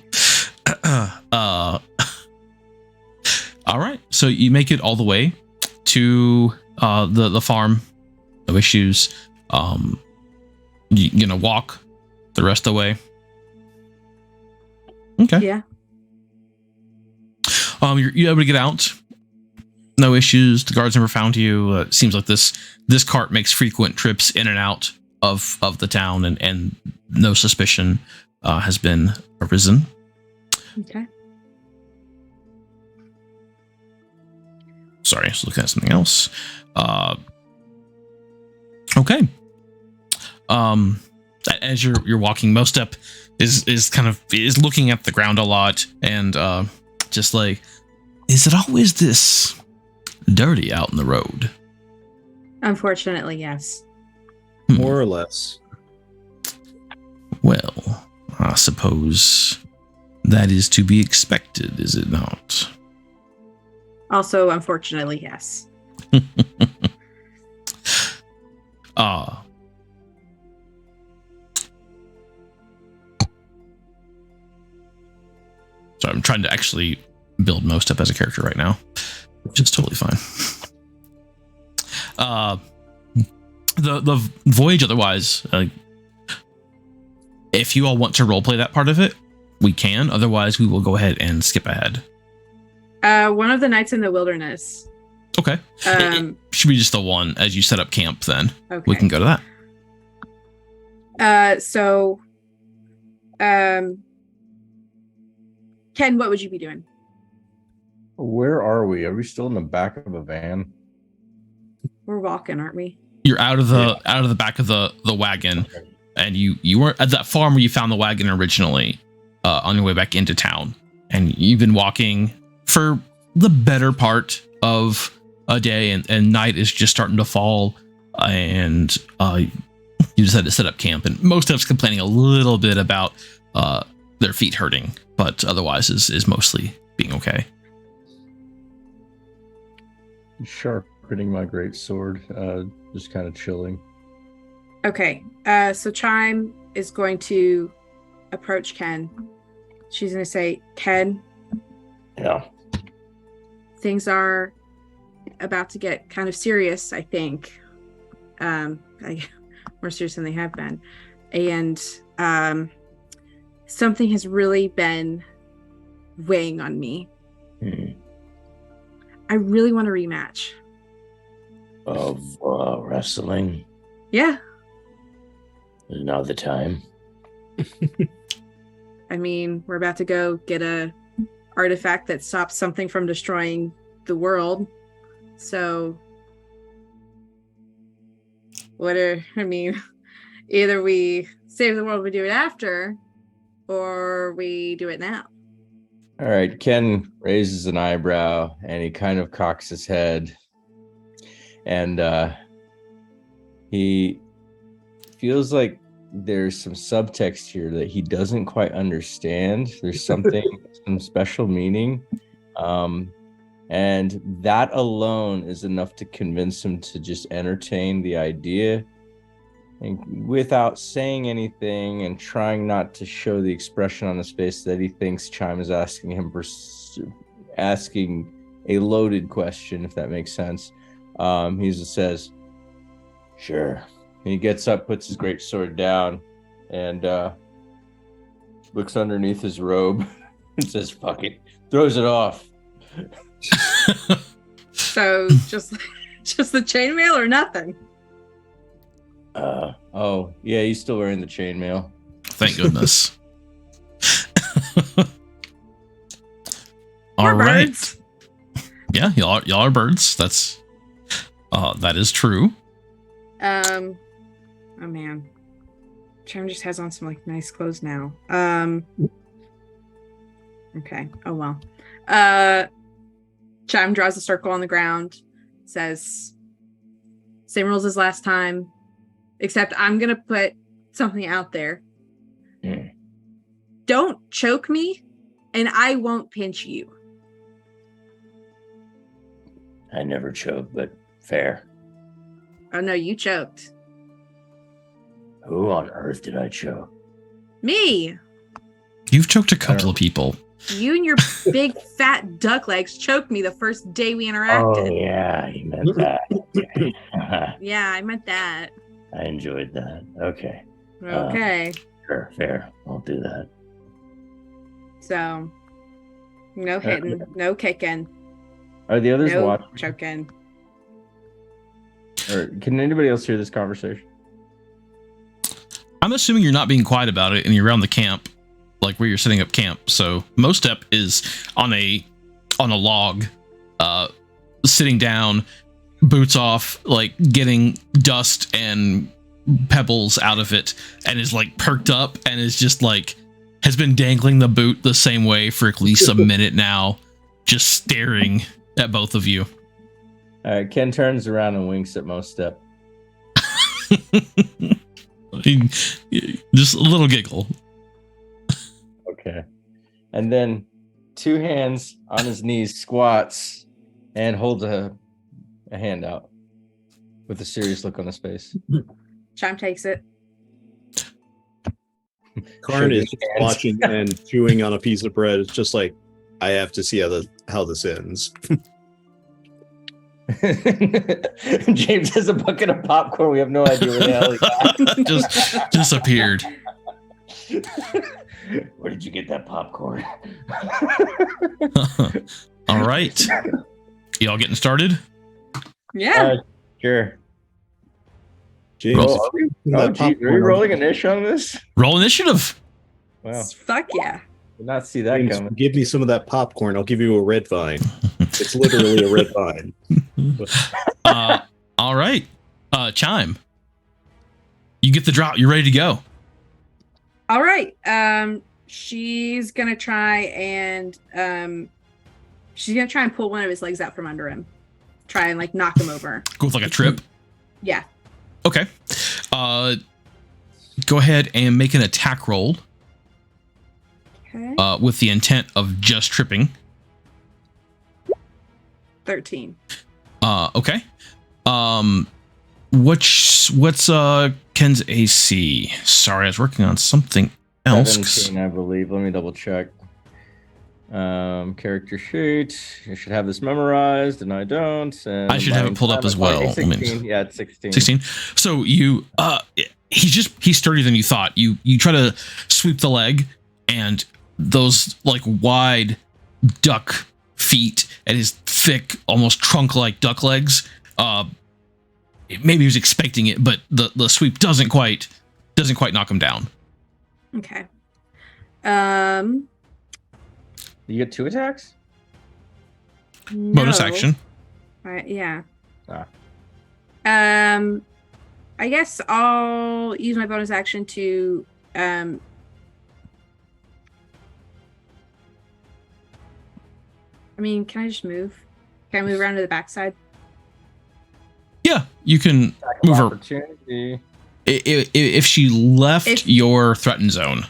All right. So you make it all the way to the farm. No issues. You gonna walk the rest of the way? Okay. Yeah. You're able to get out. No issues. The guards never found you. It seems like this cart makes frequent trips in and out of the town, and no suspicion has been arisen. Okay. Sorry, I was looking at something else. Okay. As you're walking, Mostep is looking at the ground a lot and just like, is it always this dirty out in the road? Unfortunately, yes. More or less. Well, I suppose that is to be expected, is it not? Also, unfortunately, yes. So I'm trying to actually build Mostep as a character right now, which is totally fine. The voyage otherwise, if you all want to roleplay that part of it, we can. Otherwise, we will go ahead and skip ahead. One of the nights in the wilderness. Okay. It should be just the one as you set up camp then. Okay. We can go to that. Ken, what would you be doing? Where are we? Are we still in the back of a van? We're walking, aren't we? You're out of the back of the wagon, and you weren't at that farm where you found the wagon originally, on your way back into town. And you've been walking for the better part of a day, and night is just starting to fall, and you decided to set up camp. And most of us complaining a little bit about their feet hurting, but otherwise is mostly being okay. Sharpening my great sword, just kind of chilling. Okay. So Chime is going to approach Ken. She's going to say, Ken, Yeah. things are about to get kind of serious, I think. More serious than they have been. And something has really been weighing on me. I really want a rematch. Of wrestling. Yeah. Is now the time. I mean, we're about to go get a artifact that stops something from destroying the world. So either we save the world, we do it after, or we do it now. All right, Ken raises an eyebrow and he kind of cocks his head, and he feels like there's some subtext here that he doesn't quite understand. There's something, some special meaning, and that alone is enough to convince him to just entertain the idea, and without saying anything and trying not to show the expression on his face that he thinks Chime is asking him asking a loaded question, if that makes sense. He just says, "Sure." And he gets up, puts his great sword down, and looks underneath his robe and says, "Fuck it," throws it off. So just the chainmail or nothing? Oh, yeah, he's still wearing the chainmail. Thank goodness. All We're right. birds. Yeah, y'all are birds. That is true. Oh man. Chime just has on some like nice clothes now. Okay. Oh well. Chime draws a circle on the ground, says, same rules as last time, except I'm gonna put something out there. Don't choke me, and I won't pinch you. I never choke, but fair. Oh no, you choked. Who on earth did I choke? Me. You've choked a couple of people. You and your big fat duck legs choked me the first day we Oh, interacted. yeah, you meant that. Okay. Yeah, I meant that. I enjoyed that. Okay. Okay. Sure, fair. I'll do that. So, no hitting, no kicking, Are the others no watching? choking. Or can anybody else hear this conversation? I'm assuming you're not being quiet about it and you're around the camp, like where you're setting up camp. So Mostep is on a log, sitting down, boots off, like getting dust and pebbles out of it, and is like perked up and is just like has been dangling the boot the same way for at least a minute now, just staring at both of you. All right, Ken turns around and winks at Mostep. Just a little giggle. Okay. And then 2 hands on his knees, squats, and holds a hand out with a serious look on his face. Chime takes it. Karn is Shook just his hands. watching and chewing on a piece of bread. It's just like, I have to see how this ends. James has a bucket of popcorn. We have no idea where the hell he got. Just disappeared. Where did you get that popcorn? All right. Y'all getting started? Yeah. Sure. James, Roll. if you put Oh, that gee, are we popcorn on- rolling an ish on this? Roll initiative. Wow, Fuck yeah. did not see that James, coming. give me some of that popcorn. I'll give you a red vine. It's literally a red vine. All right. Chime. You get the drop. You're ready to go. All right. She's gonna try and pull one of his legs out from under him. Try and like knock him over. Go with like a trip. Yeah. Okay. Go ahead and make an attack roll Okay. with the intent of just tripping. 13. Okay. What's Ken's AC. Sorry, I was working on something else. 17, I believe. Let me double check. Character sheet. I should have this memorized, and I don't. And I should have it pulled up as well. 16. Yeah, it's 16. 16. So you, he's sturdier than you thought. You try to sweep the leg, and those like wide duck feet and his thick, almost trunk-like duck legs. Maybe he was expecting it, but the sweep doesn't quite knock him down. Okay. You get 2 attacks? Bonus No. action. Right, yeah. Ah. I guess I'll use my bonus action to I mean, can I just move? Can I move around to the backside? Yeah, you can move her. Opportunity. If she left your threatened zone.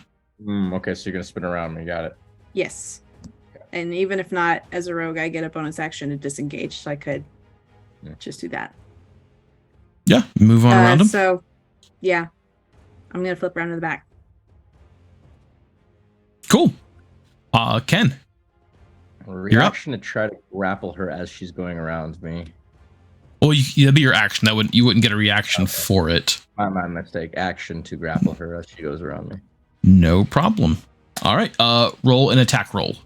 Okay, so you're gonna spin around me. Got it. Yes. And even if not, as a rogue, I get a bonus action to disengage, so I could just do that. Yeah, move on around him. So, yeah. I'm going to flip around to the back. Cool. Ken. Reaction to try to grapple her as she's going around me. Well, that'd be your action. You wouldn't get a reaction for it. My mistake. Action to grapple her as she goes around me. No problem. All right. Roll an attack roll.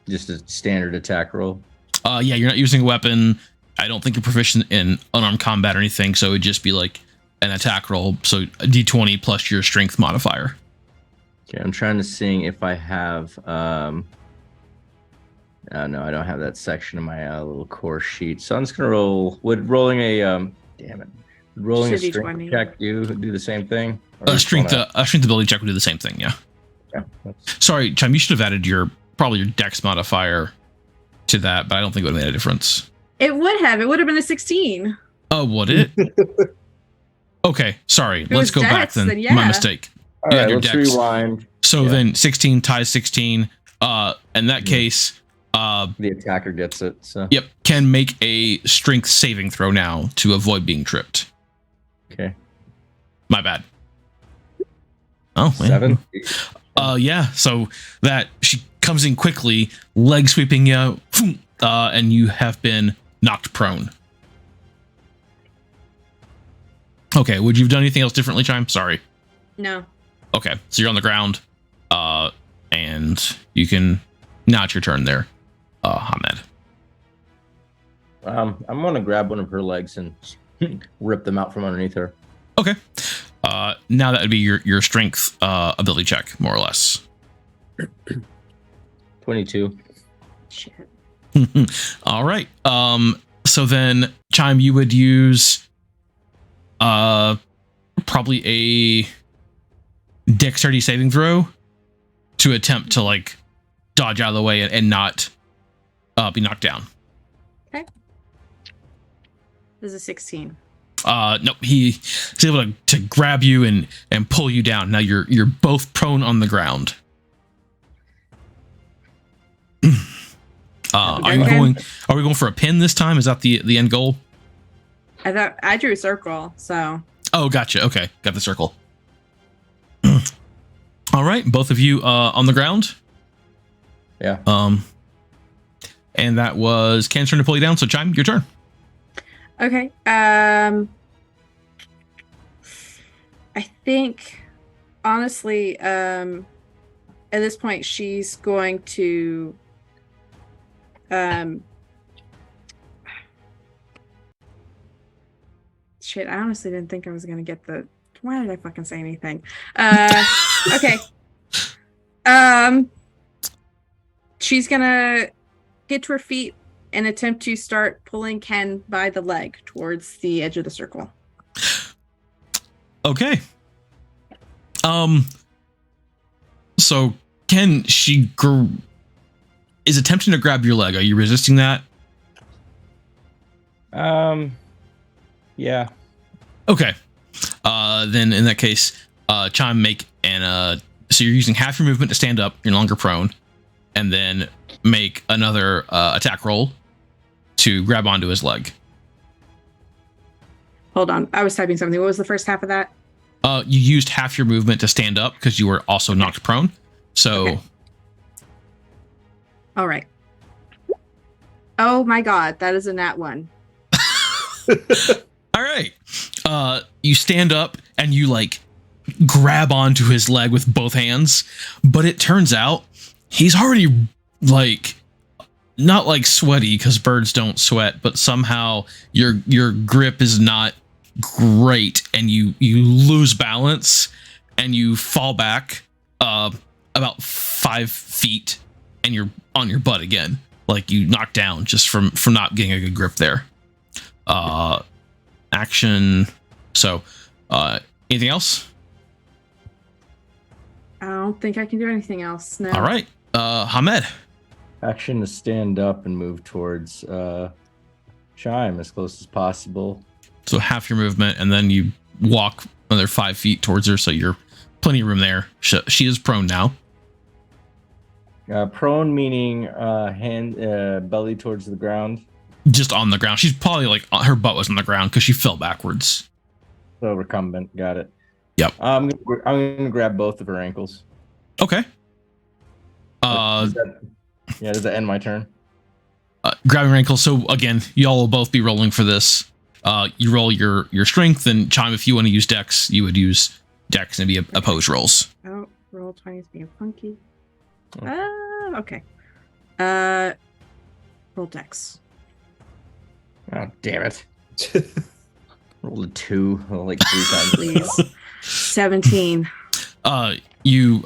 Just a standard attack roll. Yeah, you're not using a weapon. I don't think you're proficient in unarmed combat or anything, so it'd just be like an attack roll. So a d20 plus your strength modifier. Okay, I'm trying to see if I have. No, I don't have that section of my little core sheet. So I'm just gonna roll. Would rolling a damn it, rolling a strength check do the same thing? A strength ability check would do the same thing. Yeah. Sorry, Chime. You should have added probably your dex modifier to that, but I don't think it would have made a difference. It would have. It would have been a 16. Oh, would it? Okay, sorry. Let's go back then. My mistake. All right, let's rewind. So then 16 ties 16. In that case, the attacker gets it. So yep, can make a strength saving throw now to avoid being tripped. Okay. My bad. Oh, 7. Yeah. So that she comes in quickly, leg sweeping you, and you have been knocked prone. Okay. Would you have done anything else differently, Chime? Sorry. No. Okay. So you're on the ground, and you can. Now it's your turn there, Hamed. I'm gonna grab one of her legs and rip them out from underneath her. Okay. Now that would be your strength ability check, more or less. 22. Shit. All right. So then, Chime, you would use probably a dexterity saving throw to attempt to like dodge out of the way and not be knocked down. Okay. This is a 16. Nope. He's able to grab you and pull you down. Now you're both prone on the ground. Are we going for a pin this time? Is that the end goal? I thought I drew a circle, so. Oh, gotcha. Okay, got the circle. All right, both of you on the ground. Yeah. And that was Ken's turn to pull you down. So Chime, your turn. Okay. I think honestly, at this point she's going to shit, I honestly didn't think I was gonna get the why did I fucking say anything? Okay. She's gonna get to her feet and attempt to start pulling Ken by the leg towards the edge of the circle. Okay. So Ken, she is attempting to grab your leg. Are you resisting that? Yeah. Okay. Then in that case, Chime, make an so you're using half your movement to stand up, you're no longer prone, and then make another attack roll to grab onto his leg. Hold on. I was typing something. What was the first half of that? You used half your movement to stand up because you were also knocked prone. So, Okay. All right. Oh my God. That is a nat 1. all right. You stand up and you like grab onto his leg with both hands, but it turns out he's already like not like sweaty because birds don't sweat, but somehow your grip is not great and you lose balance and you fall back about 5 feet and you're on your butt again, like you knocked down just from not getting a good grip there. Action. So anything else? I don't think I can do anything else. No. All right. Hamed. Action to stand up and move towards Chime as close as possible. So half your movement, and then you walk another 5 feet towards her, so you're plenty of room there. She is prone now. Prone meaning belly towards the ground. Just on the ground. She's probably like her butt was on the ground because she fell backwards. So recumbent, got it. Yep. I'm gonna grab both of her ankles. Okay. Does that end my turn? Grabbing her ankle. So again, y'all will both be rolling for this. You roll your strength, and Chime, if you want to use Dex, you would use Dex and be opposed rolls. Oh, roll 20 is being funky. Okay. Roll Dex. Oh, damn it. Rolled a 2, like 3 times. Please. 17. You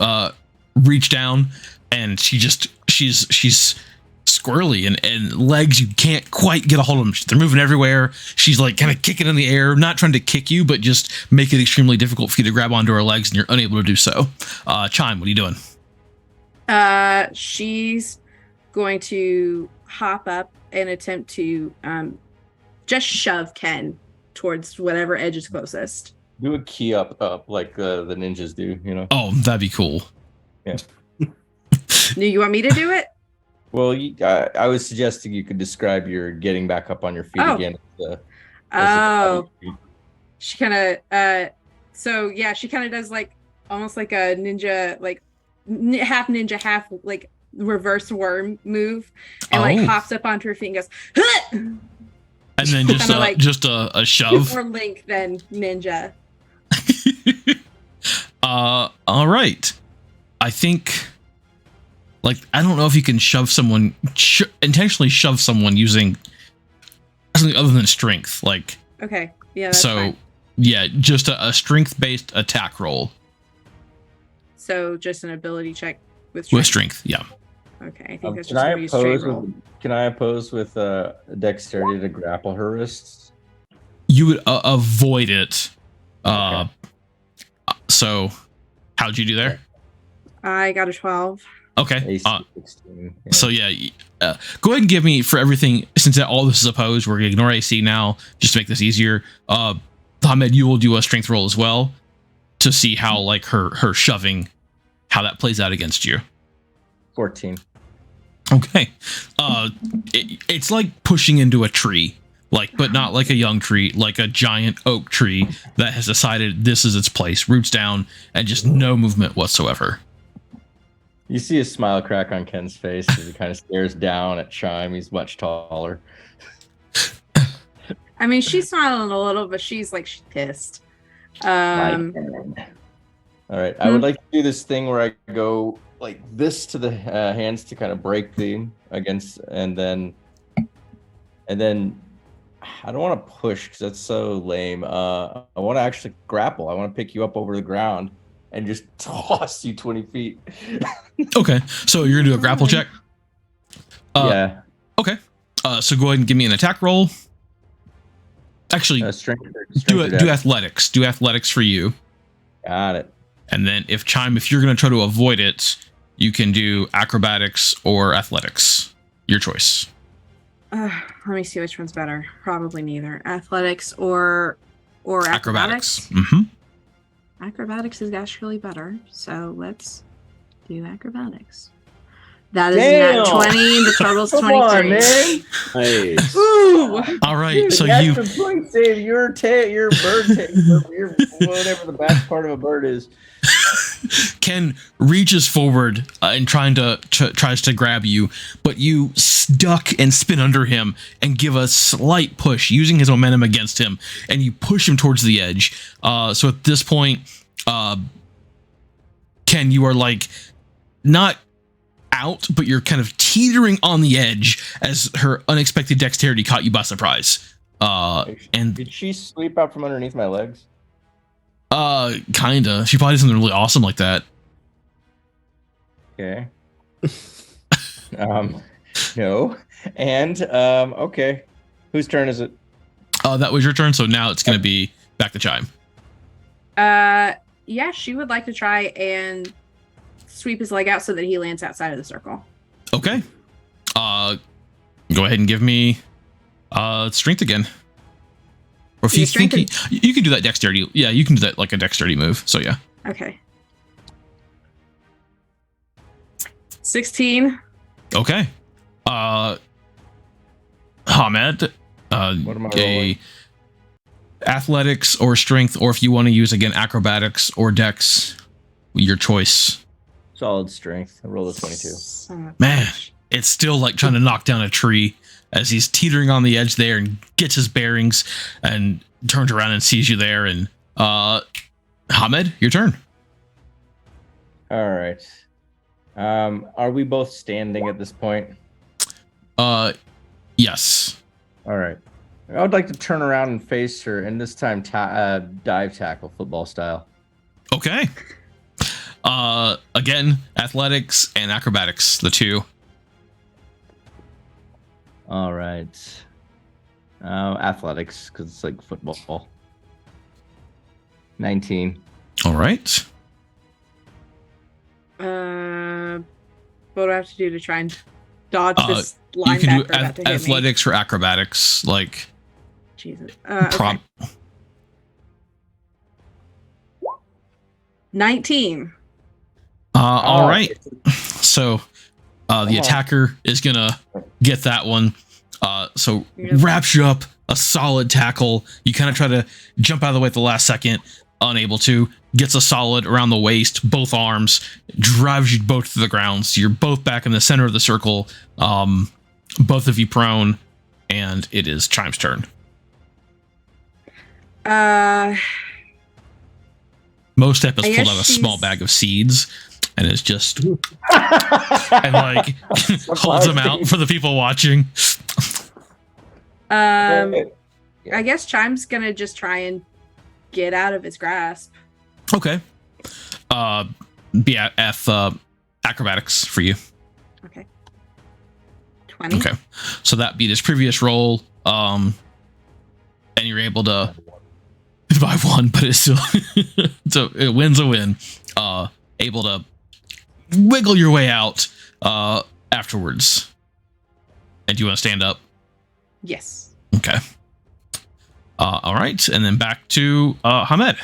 reach down, and she's squirrely and legs you can't quite get a hold of them. They're moving everywhere. She's like kind of kicking in the air, not trying to kick you, but just make it extremely difficult for you to grab onto her legs, and you're unable to do so. Chime, what are you doing? She's going to hop up and attempt to just shove Ken towards whatever edge is closest. Do a key up like the ninjas do, you know? Oh, that'd be cool. Yeah. Do you want me to do it? Well, I was suggesting you could describe your getting back up on your feet again. She kind of so yeah, she kind of does like almost like a ninja, like half ninja, half like reverse worm move, and like hops up onto her feet and goes, "Huh!" And then just a shove. More Link than ninja. All right. I think, like, I don't know if you can shove someone, intentionally shove someone using something other than strength. Like, okay, yeah. That's so, fine. Yeah, just a strength-based attack roll. So just an ability check with strength. Yeah. Okay, I think that's just going to be straight roll. Can I oppose with dexterity to grapple her wrists? You would avoid it. Okay. So, how'd you do there? I got a 12. Okay. AC 16. Yeah. So yeah, go ahead and give me for everything. Since all this is opposed, we're gonna ignore AC now, just to make this easier. Hamed, you will do a strength roll as well to see how like her shoving, how that plays out against you. 14. Okay. It's like pushing into a tree, like, but not like a young tree, like a giant oak tree that has decided this is its place, roots down, and just no movement whatsoever. You see a smile crack on Ken's face as he kind of stares down at Chime. He's much taller. I mean, she's smiling a little, but she's pissed. All right. I would like to do this thing where I go like this to the hands to kind of break the against, and then I don't want to push because that's so lame. I want to actually grapple. I want to pick you up over the ground and just toss you 20 feet. Okay, so you're gonna do a grapple check. Yeah. Okay. So go ahead and give me an attack roll. Actually, strength do athletics. Do athletics for you. Got it. And then if you're going to try to avoid it, you can do acrobatics or athletics. Your choice. Let me see which one's better. Probably neither. Athletics or acrobatics. Mm-hmm. Acrobatics is actually better. So let's do acrobatics. That is Damn. not 20. The total's Come 23. on, man. Nice. Ooh. All right, Dude, so that's you the point save. Your bird your whatever the back part of a bird is. Ken reaches forward and tries to grab you, but you duck and spin under him and give a slight push using his momentum against him, and you push him towards the edge. So at this point, Ken, you are like not out, but you're kind of teetering on the edge as her unexpected dexterity caught you by surprise. And Did she sweep out from underneath my legs? kinda. She probably did something really awesome like that. Okay. No. And okay. Whose turn is it? That was your turn, so now it's gonna be back to Chime. Yeah, she would like to try and sweep his leg out so that he lands outside of the circle. Okay. Go ahead and give me strength again. Or if Yeah, you strength think you can do that dexterity. Yeah, you can do that like a dexterity move. So yeah. Okay. 16. Okay. Hamed, What am I a rolling? athletics or strength, or if you want to use again acrobatics or dex, your choice. Solid strength. I rolled a 22. Son of a Man, bitch. it's still like trying to knock down a tree as he's teetering on the edge there and gets his bearings and turns around and sees you there. And Hamed, your turn. All right. Are we both standing at this point? Yes. All right. I would like to turn around and face her, and this time dive tackle football style. Okay. Again, athletics and acrobatics, the two. All right. Athletics, because it's like football. 19. All right. What do I have to do to try and dodge this You linebacker can do about to hit me? athletics or acrobatics, like Jesus. Okay. prop. 19. All right. So the attacker is gonna get that one. So Yep. wraps you up a solid tackle. You kind of try to jump out of the way at the last second, unable to. Gets a solid around the waist, both arms, drives you both to the ground. So you're both back in the center of the circle. Both of you prone, and it is Chime's turn. Most Step I has guess pulled out a small she's- bag of seeds and is just and like holds them out for the people watching. I guess Chime's gonna just try and get out of his grasp. Okay. BF acrobatics for you. Okay. 20. Okay. So that beat his previous roll. And you're able to by one, but it's still so it wins a win. Able to wiggle your way out afterwards. And do you want to stand up? Yes. Okay. All right, and then back to Hamed.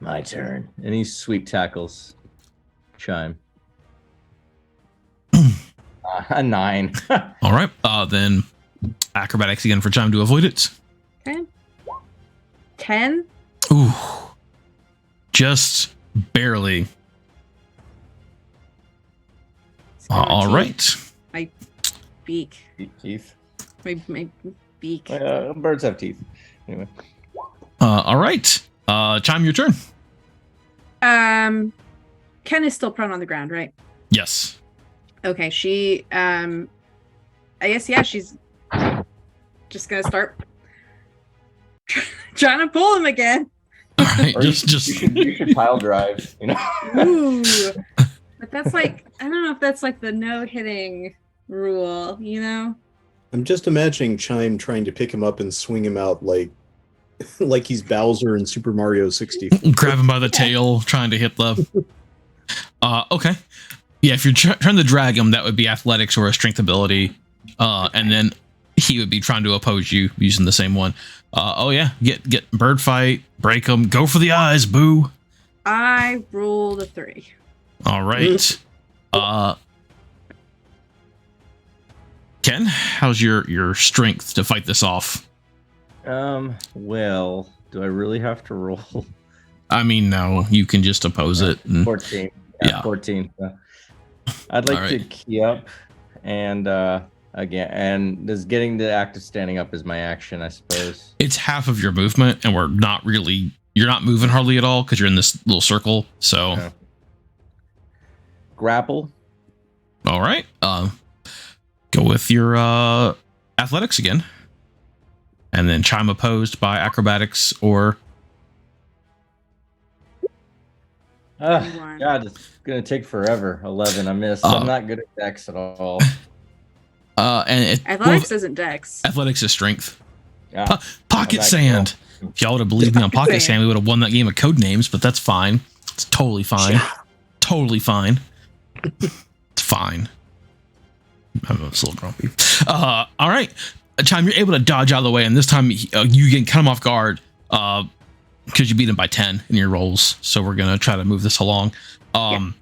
My turn. And he sweep tackles Chime. A 9. All right, then acrobatics again for Chime to avoid it. Okay. 10. Ooh, just barely. It's got my All teeth. right. Beak. Teeth. My beak. Birds have teeth. Anyway. All right. Chime, your turn. Ken is still prone on the ground, right? Yes. Okay, she I guess yeah, she's just gonna start trying to pull him again. All right. Or you should pile drive, you know. Ooh. But that's like I don't know if that's like the no hitting rule, you know? I'm just imagining Chime trying to pick him up and swing him out like like he's Bowser in Super Mario 64. Grab him by the tail, trying to hit the. Okay. Yeah, if you're trying to drag him, that would be athletics or a strength ability, and then he would be trying to oppose you using the same one. Oh yeah, get bird fight, break him, go for the eyes, boo. I rolled a 3. All right. Ken, how's your strength to fight this off? Well, do I really have to roll? I mean, no, you can just oppose it. 14. Yeah. 14. I'd like All to right. key up and again, and does getting the act of standing up is my action, I suppose. It's half of your movement, and you're not moving hardly at all because you're in this little circle. So, Yeah. Grapple. all right. Go with your athletics again, and then chime opposed by acrobatics or. God, it's gonna take forever. 11. I missed. I'm not good at dex at all. And Athletics isn't dex. Athletics is strength. Yeah. Pocket sand. If y'all would have believed me on pocket sand, we would have won that game of code names. But that's fine. It's totally fine. Totally fine. It's fine. I'm a little grumpy. All right, Chime, you're able to dodge out of the way, and this time you get cut him off guard because you beat him by 10 in your rolls. So we're gonna try to move this along. And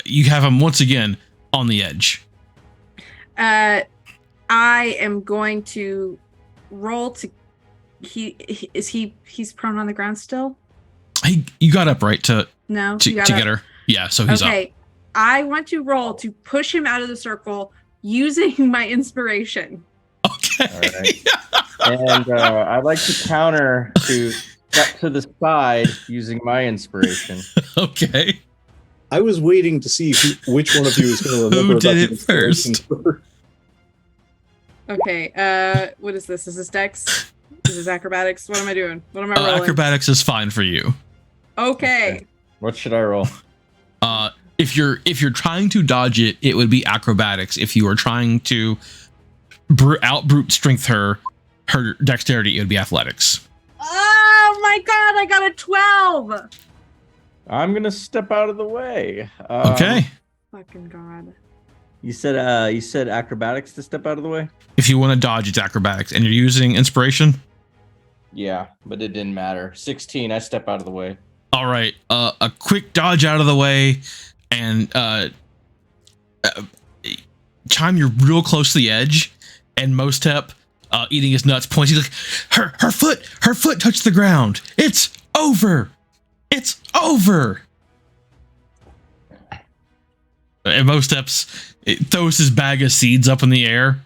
you have him once again on the edge. I am going to roll to. He's prone on the ground still? You got up right to get get her. Yeah, so he's up. I want to roll to push him out of the circle using my inspiration. Okay. All right. And I'd like to counter to step to the side using my inspiration. Okay. I was waiting to see which one of you is going to remember Who did about the it first? inspiration. Okay. What is this? Is this Dex? Is this acrobatics? What am I doing? What am I rolling? Acrobatics is fine for you. Okay. What should I roll? If you're trying to dodge it, it would be acrobatics. If you are trying to out-brute strength her dexterity, it would be athletics. Oh my god, I got a 12! I'm gonna step out of the way. Okay. Fucking god. You said acrobatics to step out of the way? If you want to dodge, it's acrobatics, and you're using inspiration. Yeah, but it didn't matter. 16, I step out of the way. All right. A quick dodge out of the way, and Chime, you're real close to the edge, and Mostep, eating his nuts, points. He's like, her foot touched the ground. It's over. It's over. And Mostep's throws his bag of seeds up in the air.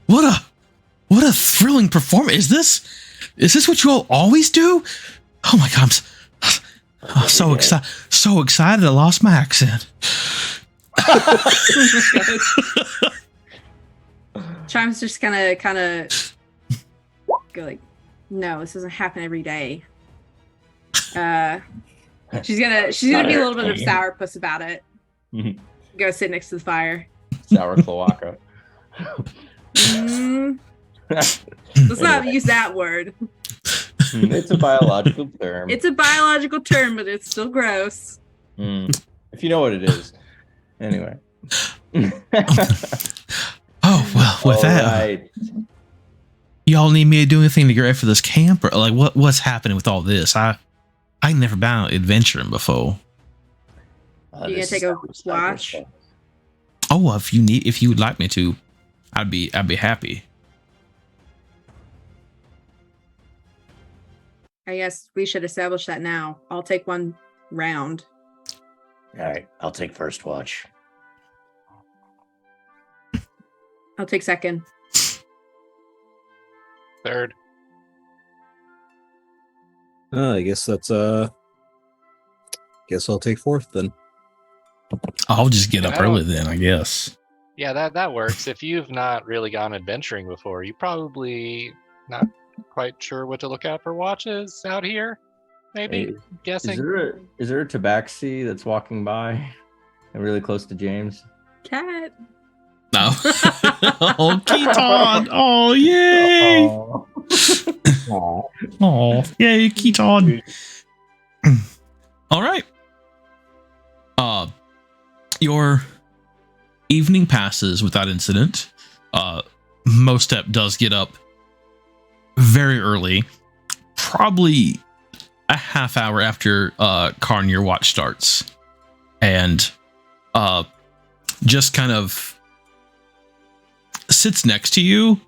What a thrilling performance. Is this what you all always do? Oh my god, I'm so excited. So excited I lost my accent. Chime's just kind of go like, no, this doesn't happen every day. She's gonna be a little bit of sourpuss about it. Go sit next to the fire. Sour cloaca. Let's not use that word. It's a biological term. It's a biological term, but it's still gross. If you know what it is. Anyway. Oh, well, with that, y'all need me to do anything to get ready for this camp? Or like what's happening with all this? I never been out adventuring before. You gonna take a watch? Oh, if you would like me to, I'd be happy. I guess we should establish that now. I'll take one round. All right, I'll take first watch. I'll take second. Third. I guess that's guess I'll take fourth then. I'll just get up early then, I guess. Yeah, that works. If you've not really gone adventuring before, you probably not quite sure what to look out for watches out here. Maybe. Hey, Guessing. Is there a tabaxi that's walking by and really close to James? Cat. No. Oh, Keaton. Oh, yay. Oh, yay, Keaton. All right. Your evening passes without incident. Mostep does get up very early, probably a half hour after Karn, your watch starts, and just kind of sits next to you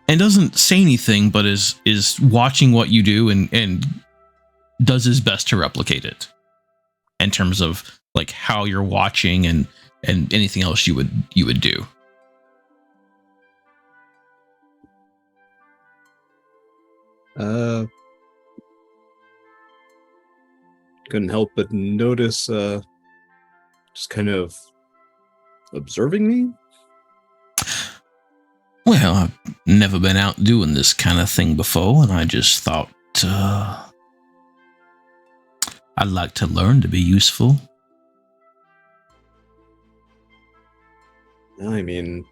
and doesn't say anything, but is watching what you do and does his best to replicate it in terms of like how you're watching and anything else you would do. Couldn't help but notice just kind of observing me. Well, I've never been out doing this kind of thing before, and I just thought I'd like to learn to be useful. I mean,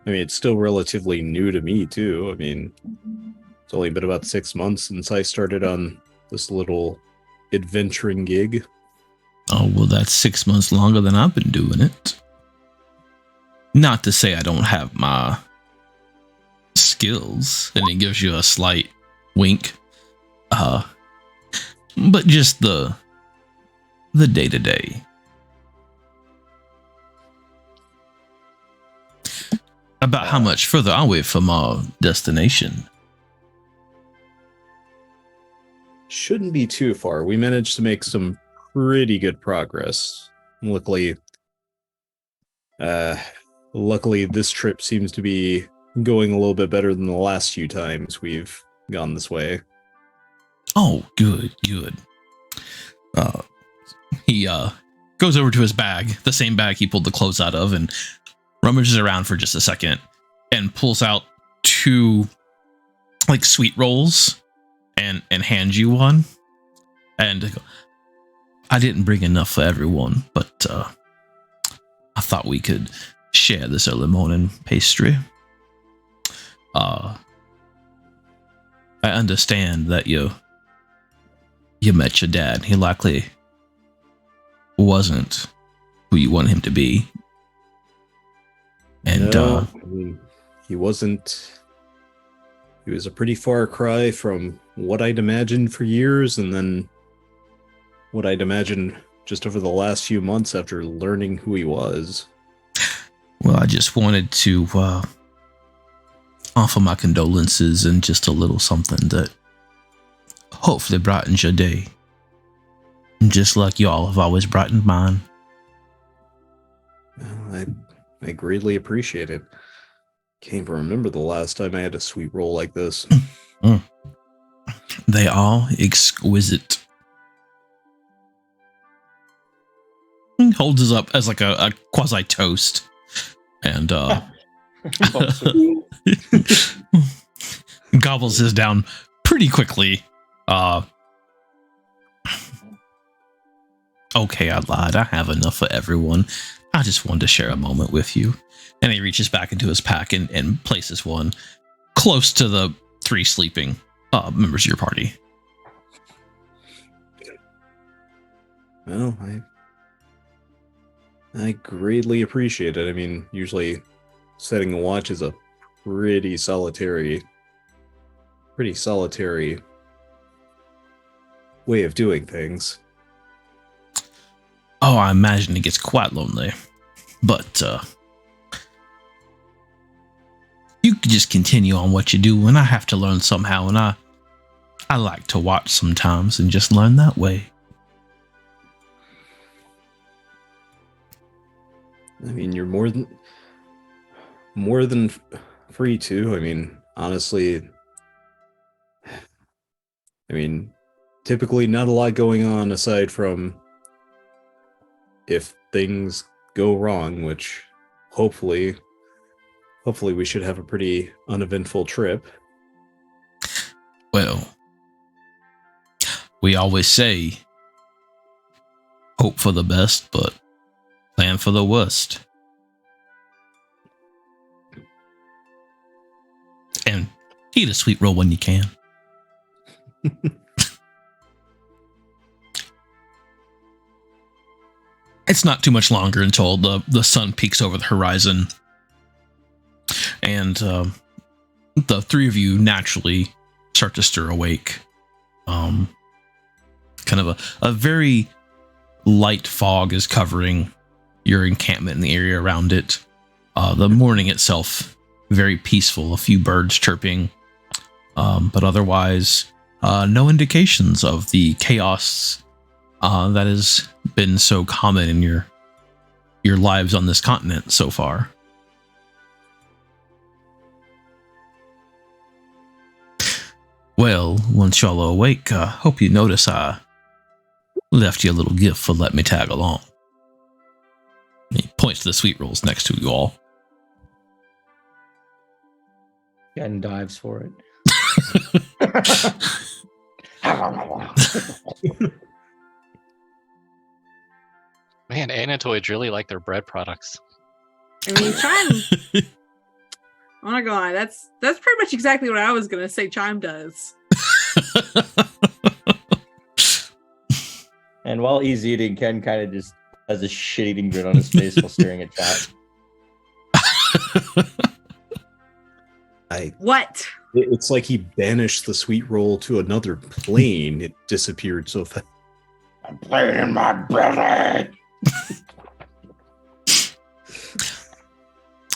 it's still relatively new to me too. I mean, it's only been about 6 months since I started on this little adventuring gig. Oh, well, that's 6 months longer than I've been doing it. Not to say I don't have my skills, and it gives you a slight wink. But just the day-to-day. About how much further are we from our destination? Shouldn't be too far. We managed to make some pretty good progress. Luckily, this trip seems to be going a little bit better than the last few times we've gone this way. Oh, good. He goes over to his bag, the same bag he pulled the clothes out of, and rummages around for just a second and pulls out 2 like sweet rolls and hands you one. And I didn't bring enough for everyone, but I thought we could share this early morning pastry. I understand that you met your dad. He likely wasn't who you want him to be. And no, I mean, he wasn't. He was a pretty far cry from what I'd imagined for years, and then what I'd imagined just over the last few months after learning who he was. Well, I just wanted to offer my condolences and just a little something that hopefully brightens your day. Just like y'all have always brightened mine. Well, I greatly appreciate it. Can't remember the last time I had a sweet roll like this. They are exquisite. He holds his up as like a quasi toast, and gobbles his down pretty quickly. Okay, I lied. I have enough for everyone. I just wanted to share a moment with you. And he reaches back into his pack and places one close to the 3 sleeping members of your party. Well, I greatly appreciate it. I mean, usually setting a watch is a pretty solitary way of doing things. Oh, I imagine it gets quite lonely. But you could just continue on what you do, and I have to learn somehow, and I like to watch sometimes and just learn that way. I mean, you're more than free to. I mean, honestly, typically not a lot going on aside from if things go wrong, which hopefully we should have a pretty uneventful trip. Well, we always say hope for the best, but plan for the worst. And eat a sweet roll when you can. It's not too much longer until the sun peaks over the horizon. And the 3 of you naturally start to stir awake. Kind of a very light fog is covering your encampment and the area around it. The morning itself, very peaceful, a few birds chirping, but otherwise, no indications of the chaos that has been so common in your lives on this continent so far. Well, once y'all are awake, hope you notice I left you a little gift for let me tag along. He points to the sweet rolls next to you all. And dives for it. Man, Anatoids really like their bread products. I mean, Chime. I'm not gonna lie, that's pretty much exactly what I was gonna say. Chime does. And while he's eating, Ken kind of just has a shit-eating grin on his face while staring at chat. What? It's like he banished the sweet roll to another plane. It disappeared so fast. I'm playing in my belly.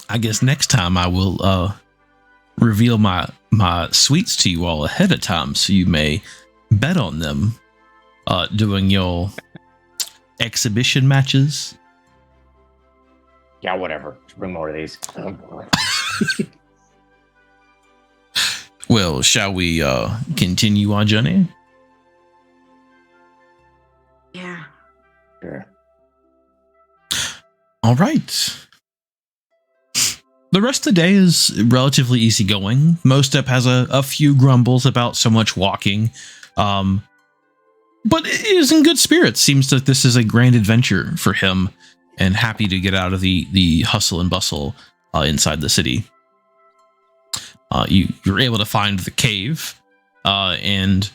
I guess next time I will reveal my sweets to you all ahead of time, so you may bet on them doing your exhibition matches. Yeah, whatever. Just bring more of these. Well, shall we continue our journey? Yeah. Sure. All right. The rest of the day is relatively easygoing. Mostep has a few grumbles about so much walking, but is in good spirits. Seems that this is a grand adventure for him, and happy to get out of the hustle and bustle inside the city. You're able to find the cave, and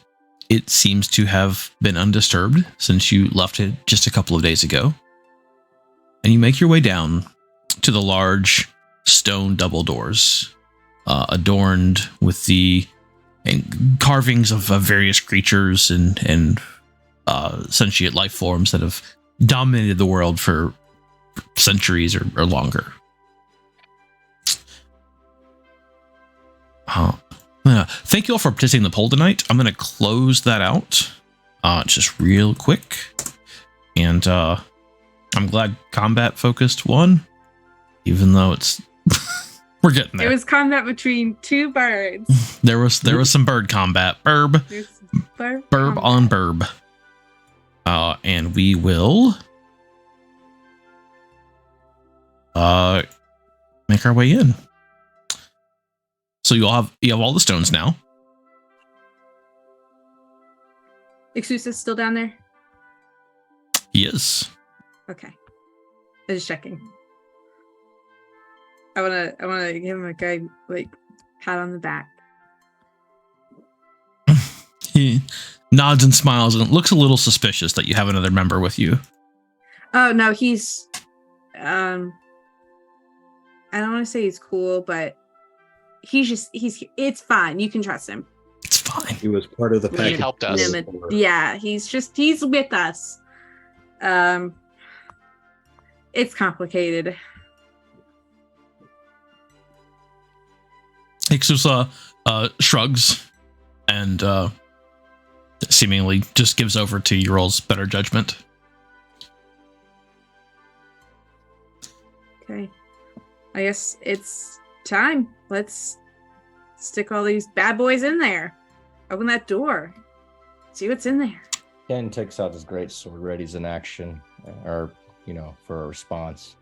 it seems to have been undisturbed since you left it just a couple of days ago. And you make your way down to the large stone double doors, adorned with the carvings of various creatures and sentient life forms that have dominated the world for centuries or longer. Thank you all for participating in the poll tonight. I'm going to close that out just real quick. And I'm glad combat focused won, even though it's we're getting there. It was combat between two birds. There was some bird combat. Burb Combat. on burb. And we will make our way in. So you have all the stones now. Ixusa's still down there? He is. Okay. I'm just checking. I wanna give him a good pat on the back. He nods and smiles and looks a little suspicious that you have another member with you. Oh no, he's I don't want to say he's cool, but he's it's fine. You can trust him. It's fine. He was part of the He package. helped us. Yeah, he's with us. It's complicated. Ixusa shrugs and seemingly just gives over to your all's better judgment. Okay. I guess it's time. Let's stick all these bad boys in there. Open that door. See what's in there. Ken takes out his great sword, readies in action, or for a response.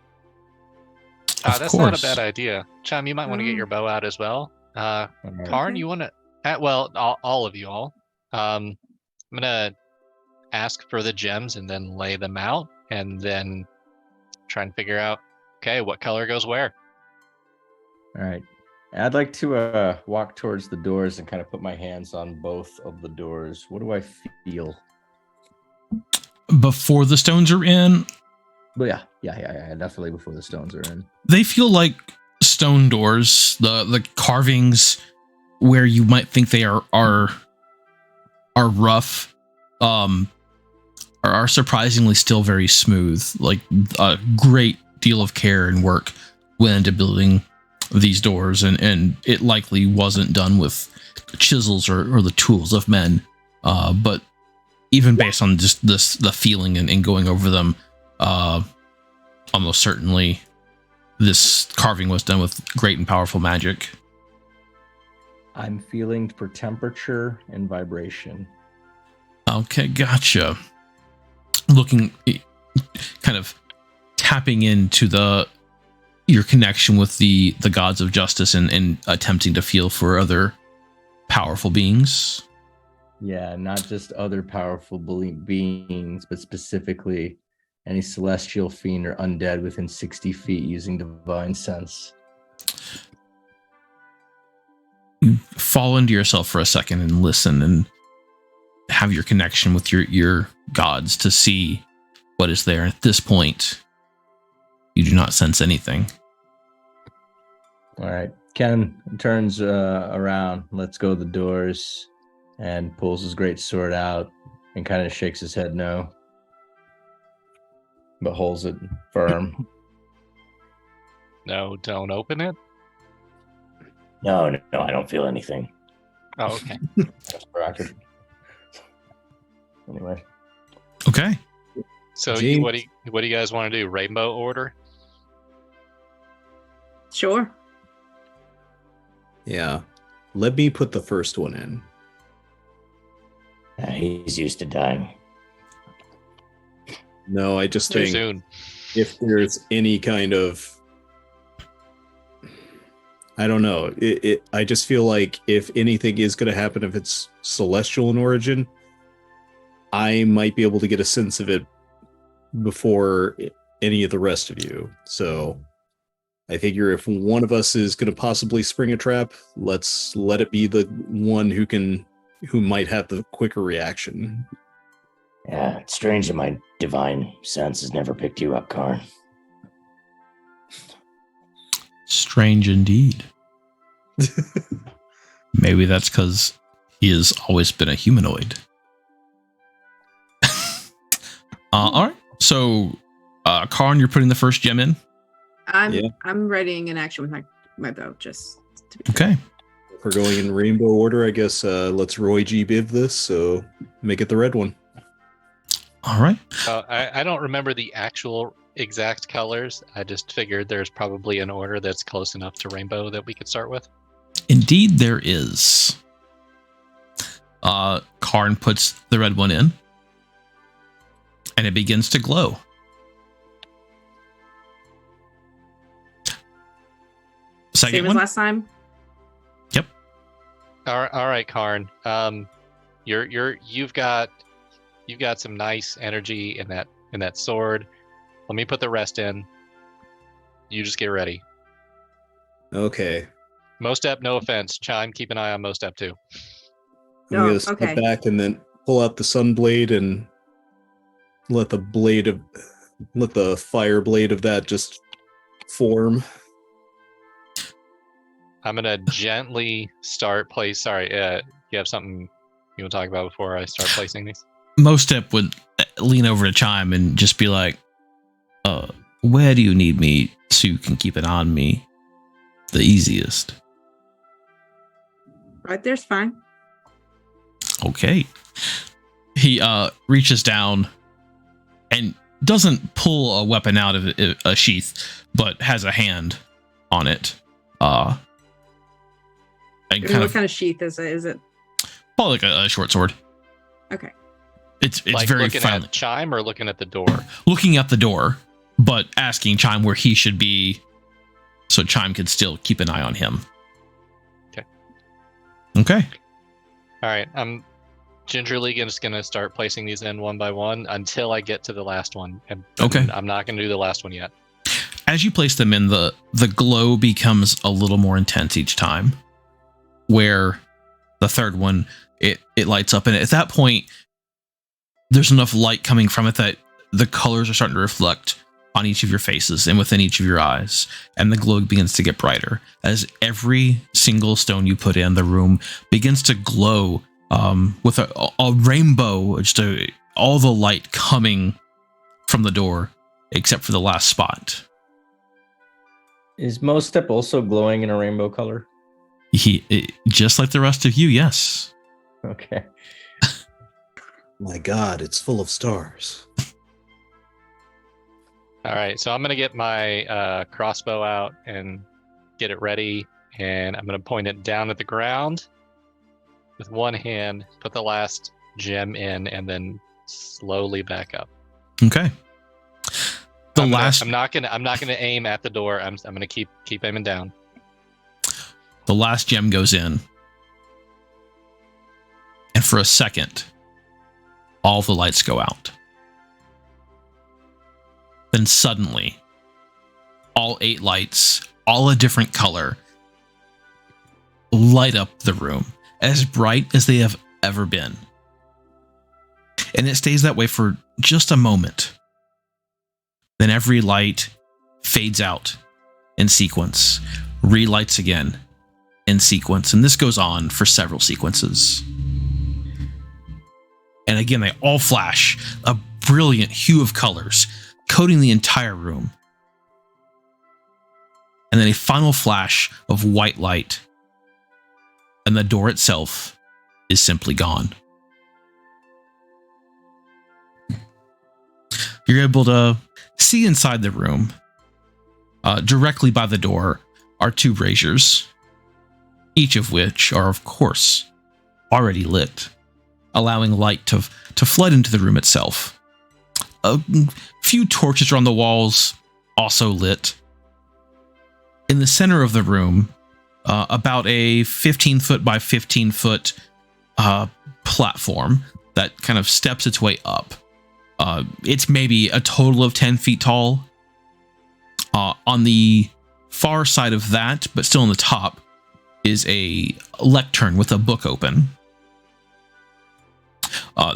Of That's not course. a bad idea. Chime, you might want to get your bow out as well. Karn, Okay. you want to? All of you all. I'm gonna ask for the gems and then lay them out, and then try and figure out, okay, what color goes where. All right. I'd like to walk towards the doors and kind of put my hands on both of the doors. What do I feel? Before the stones are in, But yeah, definitely before the stones are in. they feel like stone doors. The carvings where you might think they are rough, are surprisingly still very smooth. Like a great deal of care and work went into building these doors, and it likely wasn't done with chisels or the tools of men, but even based on just the feeling and going over them, almost certainly this carving was done with great and powerful magic. I'm feeling for temperature and vibration. Okay, gotcha. Looking, kind of tapping into your connection with the gods of justice and attempting to feel for other powerful beings. Yeah, not just other powerful beings, but specifically any celestial fiend or undead within 60 feet using divine sense. Fall into yourself for a second and listen and have your connection with your gods to see what is there. At this point, you do not sense anything. All right. Ken turns around, lets go of the doors, and pulls his great sword out and kind of shakes his head no, but holds it firm. No, don't open it. No, I don't feel anything. Oh, okay. That's bracket. Anyway. Okay. So James- what do you guys want to do? Rainbow order? Sure. Yeah. Let me put the first one in. He's used to dying. No, I just Too think soon. if there's any kind of, I don't know, I just feel like if anything is going to happen, if it's celestial in origin, I might be able to get a sense of it before any of the rest of you. So I figure if one of us is going to possibly spring a trap, let's let it be the one who might have the quicker reaction. Yeah, it's strange that my divine sense has never picked you up, Karn. Strange indeed. Maybe that's because he has always been a humanoid. All right. So, Karn, you're putting the first gem in. I'm readying an action with my bow. Just to be Okay. If we're going in rainbow order, I guess let's Roy G. Biv this, so make it the red one. All right. I don't remember the actual exact colors. I just figured there's probably an order that's close enough to rainbow that we could start with. Indeed, there is. Karn puts the red one in, and it begins to glow. Second same as one. last time. Yep. All right, Karn. You've got some nice energy in that sword. Let me put the rest in. You just get ready. Okay. Mostep, no offense. Chime, keep an eye on Mostep too. I'm Oh, going to step okay. back and then pull out the sun blade and let the fire blade of that just form. I'm gonna gently start place. Sorry, you have something you want to talk about before I start placing these? Mostep would lean over to Chime and just be like, where do you need me so you can keep it on me the easiest? Right there's fine. Okay. He reaches down and doesn't pull a weapon out of a sheath, but has a hand on it. And What kind of sheath is it? Is it probably like a short sword. okay? It's Like very looking friendly. at Chime or looking at the door? Looking at the door, but asking Chime where he should be, so Chime could still keep an eye on him. Okay. Okay. All right, I'm gingerly just gonna start placing these in one by one until I get to the last one. And Okay. I'm not gonna do the last one yet. As you place them in, the glow becomes a little more intense each time, where the third one, it lights up. And at that point, there's enough light coming from it that the colors are starting to reflect on each of your faces and within each of your eyes. And the glow begins to get brighter as every single stone you put in the room begins to glow with a rainbow, just all the light coming from the door, except for the last spot. Is Mostep also glowing in a rainbow color? Just like the rest of you, yes. Okay. My God, it's full of stars. All right, so I'm gonna get my crossbow out and get it ready, and I'm gonna point it down at the ground with one hand, put the last gem in, and then slowly back up. Okay. I'm not gonna aim at the door. I'm gonna keep aiming down. The last gem goes in, and for a second, all the lights go out. Then suddenly, all 8 lights, all a different color, light up the room as bright as they have ever been. And it stays that way for just a moment. Then every light fades out in sequence, relights again in sequence, and this goes on for several sequences. And again, they all flash a brilliant hue of colors, coating the entire room. And then a final flash of white light, and the door itself is simply gone. You're able to see inside the room. Directly by the door are 2 braziers, each of which are, of course, already lit, allowing light to flood into the room itself. A few torches are on the walls, also lit. In the center of the room, about a 15-foot by 15-foot platform that kind of steps its way up. It's maybe a total of 10 feet tall. On the far side of that, but still on the top, is a lectern with a book open.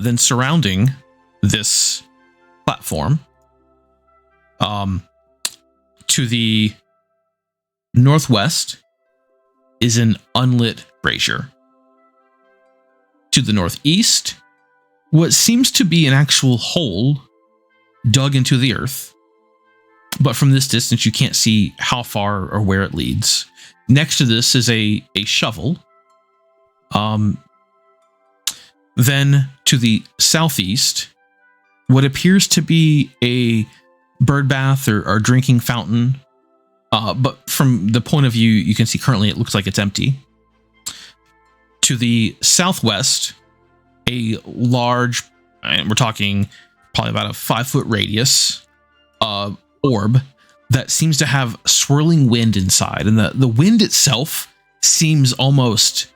Then surrounding this platform, to the northwest is an unlit brazier. To the northeast, what seems to be an actual hole dug into the earth, but from this distance you can't see how far or where it leads. Next to this is a shovel. Then to the southeast, what appears to be a bird bath or drinking fountain, but from the point of view you can see currently, it looks like it's empty. To the southwest, a large, and we're talking probably about a 5-foot radius, orb that seems to have swirling wind inside, and the wind itself seems almost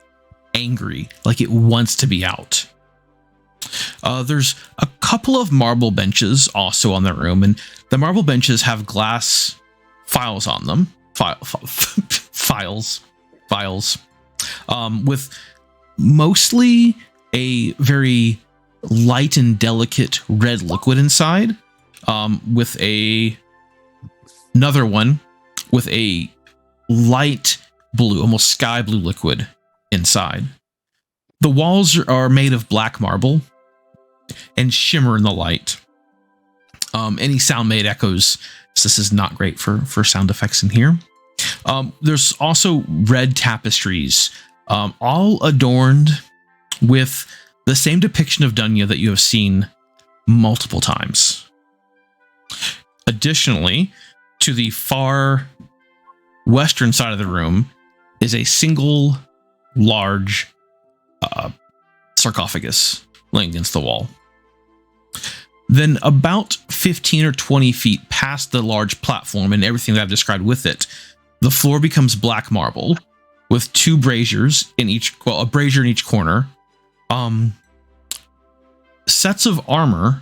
angry, like it wants to be out. There's a couple of marble benches also on the room, and the marble benches have glass files on them. Files, with mostly a very light and delicate red liquid inside, with another one with a light blue, almost sky blue liquid inside. The walls are made of black marble and shimmer in the light. Any sound made echoes, so this is not great for sound effects in here. There's also red tapestries, all adorned with the same depiction of Dunya that you have seen multiple times. Additionally, to the far western side of the room is a single large sarcophagus laying against the wall. Then about 15 or 20 feet past the large platform and everything that I've described with it, the floor becomes black marble with 2 braziers in each, well, a brazier in each corner. Sets of armor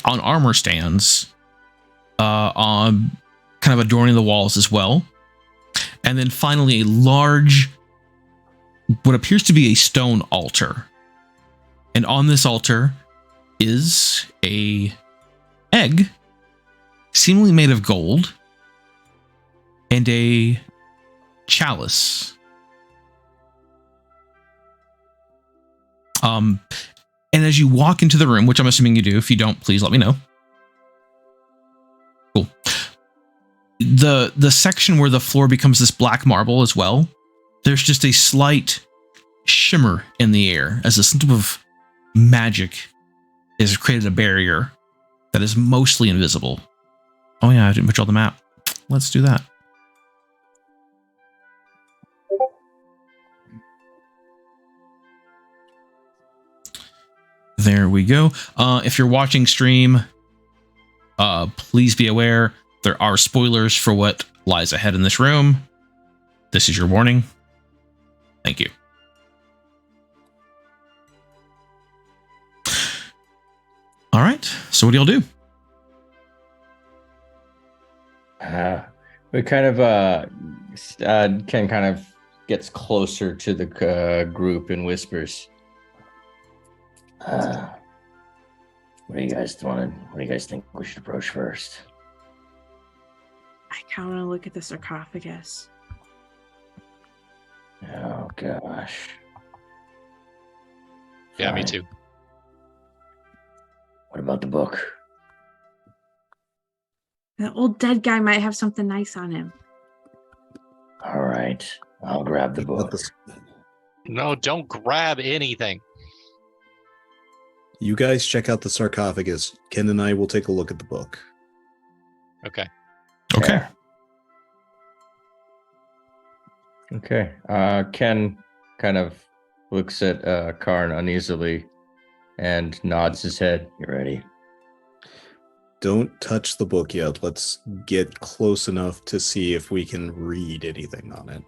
on armor stands, on kind of adorning the walls as well. And then finally a large, what appears to be a stone altar. And on this altar is a egg, seemingly made of gold, and a chalice. And as you walk into the room, which I'm assuming you do, if you don't, please let me know. Cool. the section where the floor becomes this black marble as well, there's just a slight shimmer in the air as a symptom of magic has created a barrier that is mostly invisible. Oh yeah, I didn't put you on the map. Let's do that. There we go. If you're watching stream, please be aware there are spoilers for what lies ahead in this room. This is your warning. Thank you. All right. So what do y'all do? We kind of Ken kind of gets closer to the group and whispers. What do you guys want? What do you guys think we should approach first? I kind of want to look at the sarcophagus. Oh gosh. Yeah, me Fine. too. What about the book? The old dead guy might have something nice on him. All right, I'll grab the book. No, don't grab anything. You guys check out the sarcophagus. Ken and I will take a look at the book. Okay. Okay. Okay. Ken kind of looks at Karn uneasily and nods his head. You ready? Don't touch the book yet. Let's get close enough to see if we can read anything on it.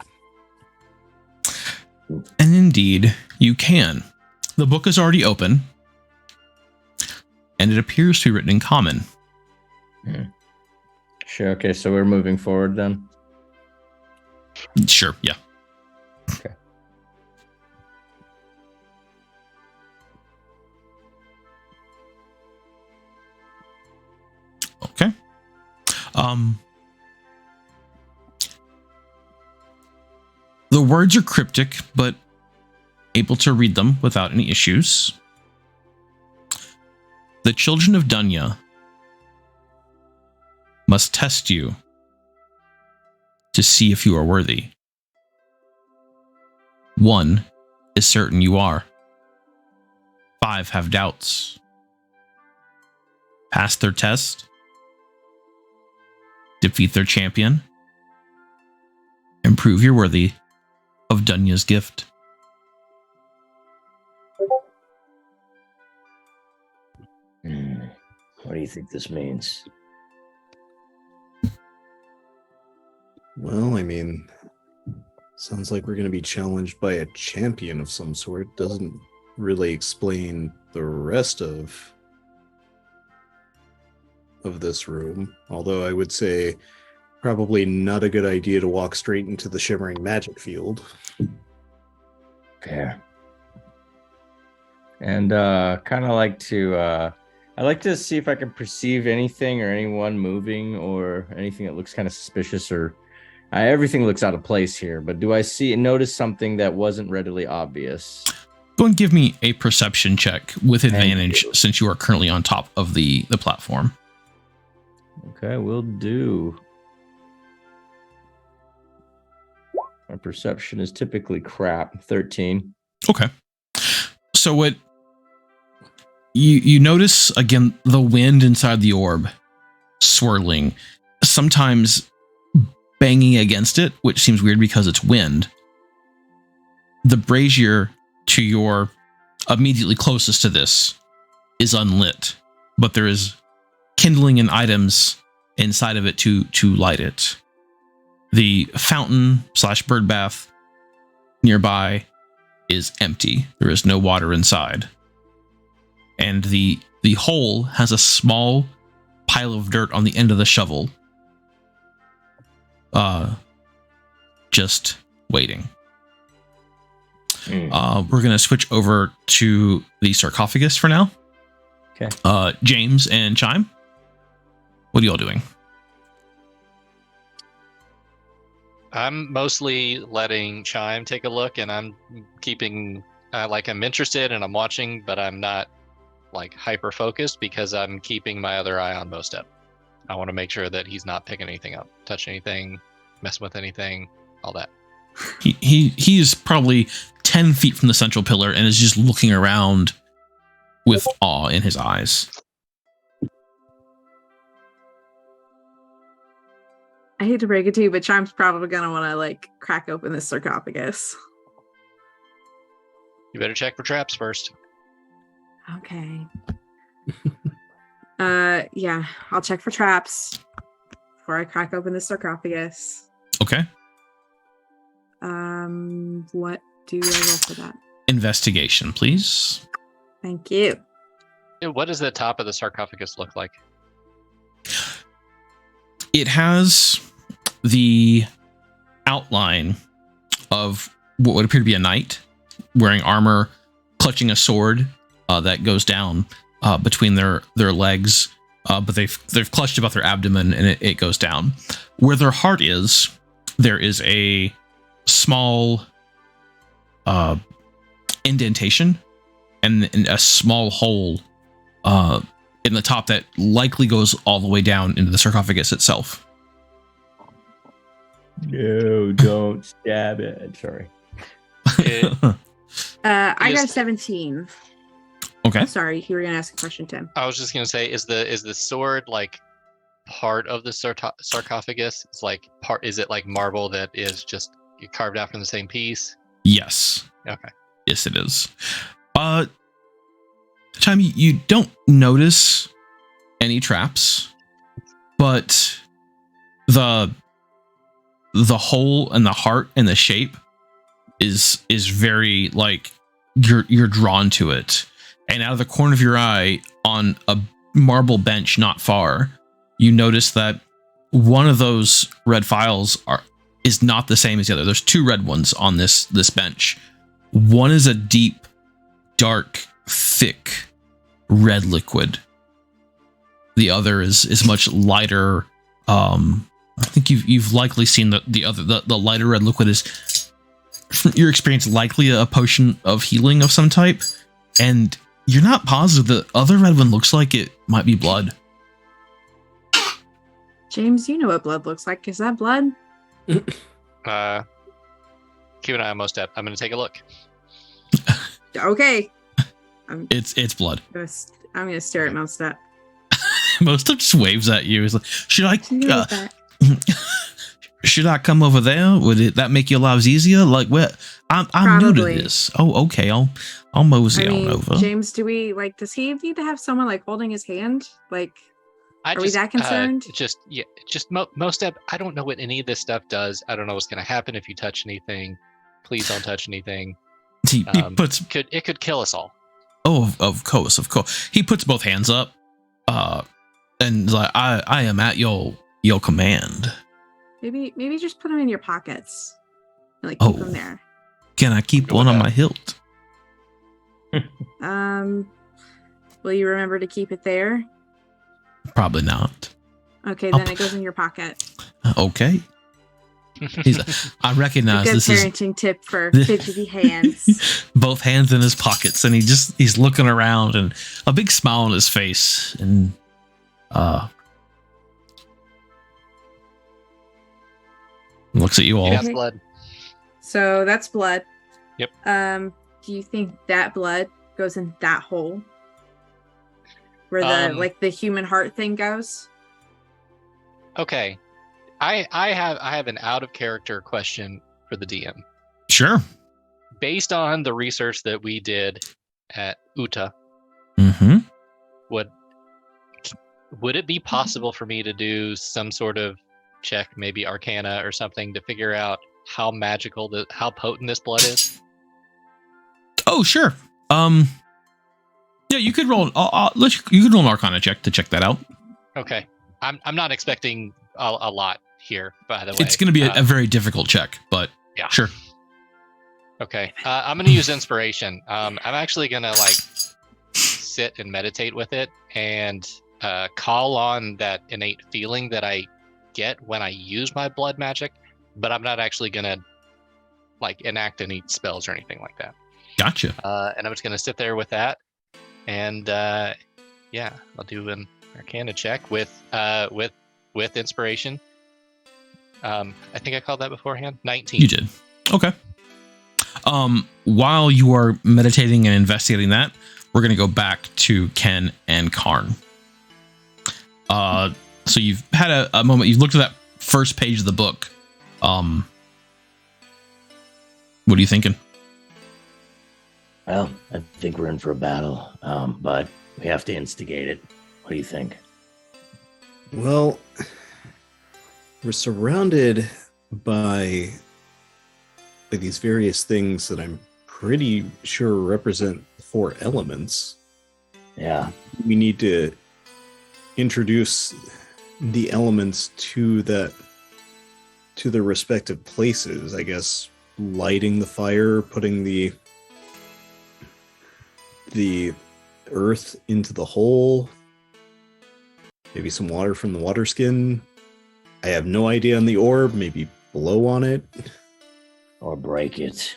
And indeed, you can. The book is already open, and it appears to be written in common. Sure. Okay, so we're moving forward then. Sure, yeah. Okay. Okay. The words are cryptic, but able to read them without any issues. The children of Dunya must test you to see if you are worthy. 1 is certain you are. 5 have doubts. Pass their test, defeat their champion, and prove you're worthy of Dunya's gift. What do you think this means? Well, I mean, sounds like we're going to be challenged by a champion of some sort. Doesn't really explain the rest of this room. Although I would say probably not a good idea to walk straight into the shimmering magic field. Fair. And kind of like to I like to see if I can perceive anything or anyone moving or anything that looks kind of suspicious or everything looks out of place here, but do I notice something that wasn't readily obvious? Go and give me a perception check with advantage since you are currently on top of the platform. Okay, we'll do. My perception is typically crap. 13. Okay. So what you notice again the wind inside the orb swirling, sometimes banging against it, which seems weird because it's wind. The brazier to your immediately closest to this is unlit, but there is kindling and items inside of it to light it. The fountain / bird bath nearby is empty. There is no water inside. And the hole has a small pile of dirt on the end of the shovel. Just waiting. We're going to switch over to the sarcophagus for now. Okay. James and Chime, what are y'all doing? I'm mostly letting Chime take a look, and I'm keeping I'm interested and I'm watching, but I'm not like hyper focused because I'm keeping my other eye on Mostep. I want to make sure that he's not picking anything up, touching anything, messing with anything, all that. He is probably 10 feet from the central pillar and is just looking around with awe in his eyes. I hate to break it to you, but Chime's probably gonna want to like crack open this sarcophagus. You better check for traps first. Okay. Yeah, I'll check for traps before I crack open the sarcophagus. Okay. What do I roll for that? Investigation, please. Thank you. What does the top of the sarcophagus look like? It has the outline of what would appear to be a knight wearing armor, clutching a sword that goes down between their legs, but they've clutched about their abdomen and it goes down. Where their heart is, there is a small indentation and a small hole in the top that likely goes all the way down into the sarcophagus itself. No, don't stab it. Sorry. I got a 17. Okay. Sorry, you were gonna ask a question, Tim. I was just gonna say, is the sword like part of the sarcophagus? It's like part. Is it like marble that is just carved out from the same piece? Yes. Okay. Yes, it is. Time you don't notice any traps, but the hole and the heart and the shape is very like you're drawn to it. And out of the corner of your eye, on a marble bench not far, you notice that one of those red files is not the same as the other. There's two red ones on this bench. One is a deep, dark, thick red liquid. The other is much lighter. I think you've likely seen the lighter red liquid is, from your experience, likely a potion of healing of some type. And you're not positive. The other red one looks like it might be blood. James, you know what blood looks like. Is that blood? Keep an eye on Mostep. I'm gonna take a look. Okay. It's blood. I'm gonna stare at Mostep. Mostep just waves at you. He's like, should I should I come over there? Would that make your lives easier? Like, what? I'm new to this. Oh, okay. I'll mosey on over. James, does he need to have someone like holding his hand? Like, are we that concerned? Mostep, I don't know what any of this stuff does. I don't know what's gonna happen if you touch anything. Please don't touch anything. He puts it could kill us all. Oh, of course. He puts both hands up, and like, I am at your command. Maybe just put them in your pockets, and like keep them there. Can I keep one on my hilt? Will you remember to keep it there? Probably not. Okay, then it goes in your pocket. Okay. I recognize this is parenting tip for fidgety hands. Both hands in his pockets, and he's looking around, and a big smile on his face, and looks at you all. Yeah, that's blood. So that's blood. Yep. Do you think that blood goes in that hole where the human heart thing goes? Okay. I have an out of character question for the DM. Sure. Based on the research that we did at Uta, would it be possible for me to do some sort of check, maybe Arcana or something, to figure out how magical, how potent this blood is? Oh, sure. Yeah, you could roll. You could roll an Arcana check to check that out. Okay. I'm not expecting a lot here, by the way. It's going to be a very difficult check, but yeah, sure. Okay. I'm going to use inspiration. I'm actually going to sit and meditate with it and call on that innate feeling that I get when I use my blood magic, but I'm not actually going to enact any spells or anything like that. Gotcha. And I'm just going to sit there with that, and I'll do an Arcana check with inspiration. I think I called that beforehand. 19. You did. Okay. While you are meditating and investigating that, we're going to go back to Ken and Karn. So you've had a moment. You've looked at that first page of the book. What are you thinking? Well, I think we're in for a battle, but we have to instigate it. What do you think? Well, we're surrounded by these various things that I'm pretty sure represent the 4 elements. Yeah. We need to introduce the elements to their respective places. I guess lighting the fire, putting the earth into the hole, maybe some water from the water skin. I have no idea on the orb. Maybe blow on it or break it.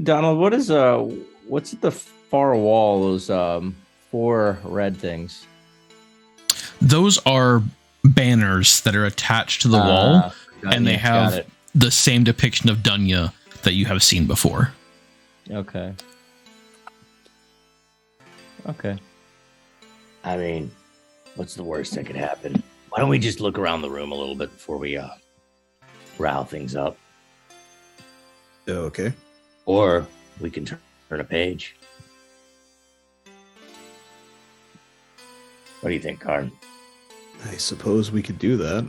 Donald, what's at the far wall? Those 4 red things. Those are banners that are attached to the wall, and they have the same depiction of Dunya that you have seen before. Okay. I mean, what's the worst that could happen? Why don't we just look around the room a little bit before we rile things up? Okay. Or we can turn a page. What do you think, Karn? I suppose we could do that.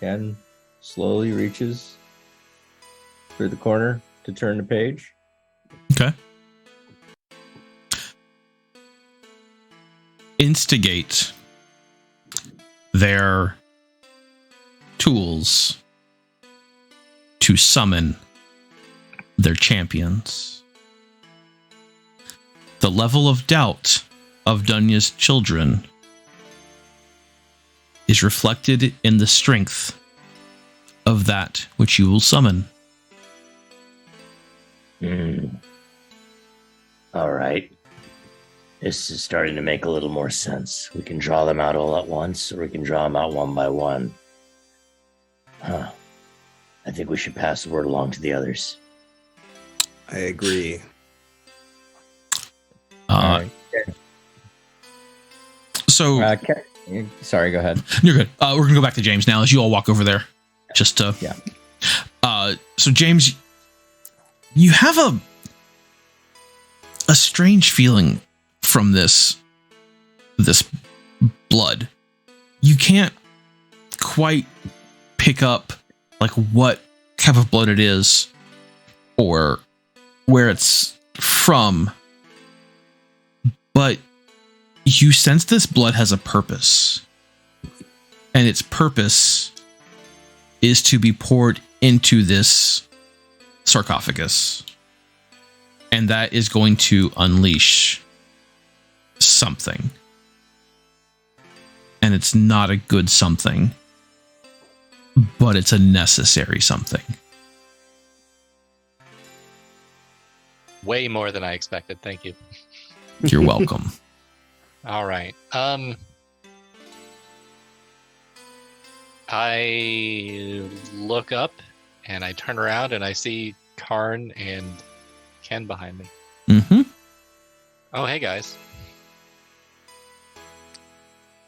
Ken slowly reaches through the corner to turn the page. Okay. Instigate their tools to summon their champions. The level of doubt of Dunya's children is reflected in the strength of that which you will summon. All right. This is starting to make a little more sense. We can draw them out all at once, or we can draw them out one by one. I think we should pass the word along to the others. I agree. So, sorry, go ahead. You're good. We're gonna go back to James now as you all walk over there. Just to, yeah. So James, you have a strange feeling from this blood. You can't quite pick up like what type of blood it is or where it's from, but you sense this blood has a purpose, and its purpose is to be poured into this sarcophagus, and that is going to unleash something, and it's not a good something, but it's a necessary something. Way more than I expected. Thank you. You're welcome. All right. I look up and I turn around and I see Karn and Ken behind me. Mm-hmm. Oh, hey guys.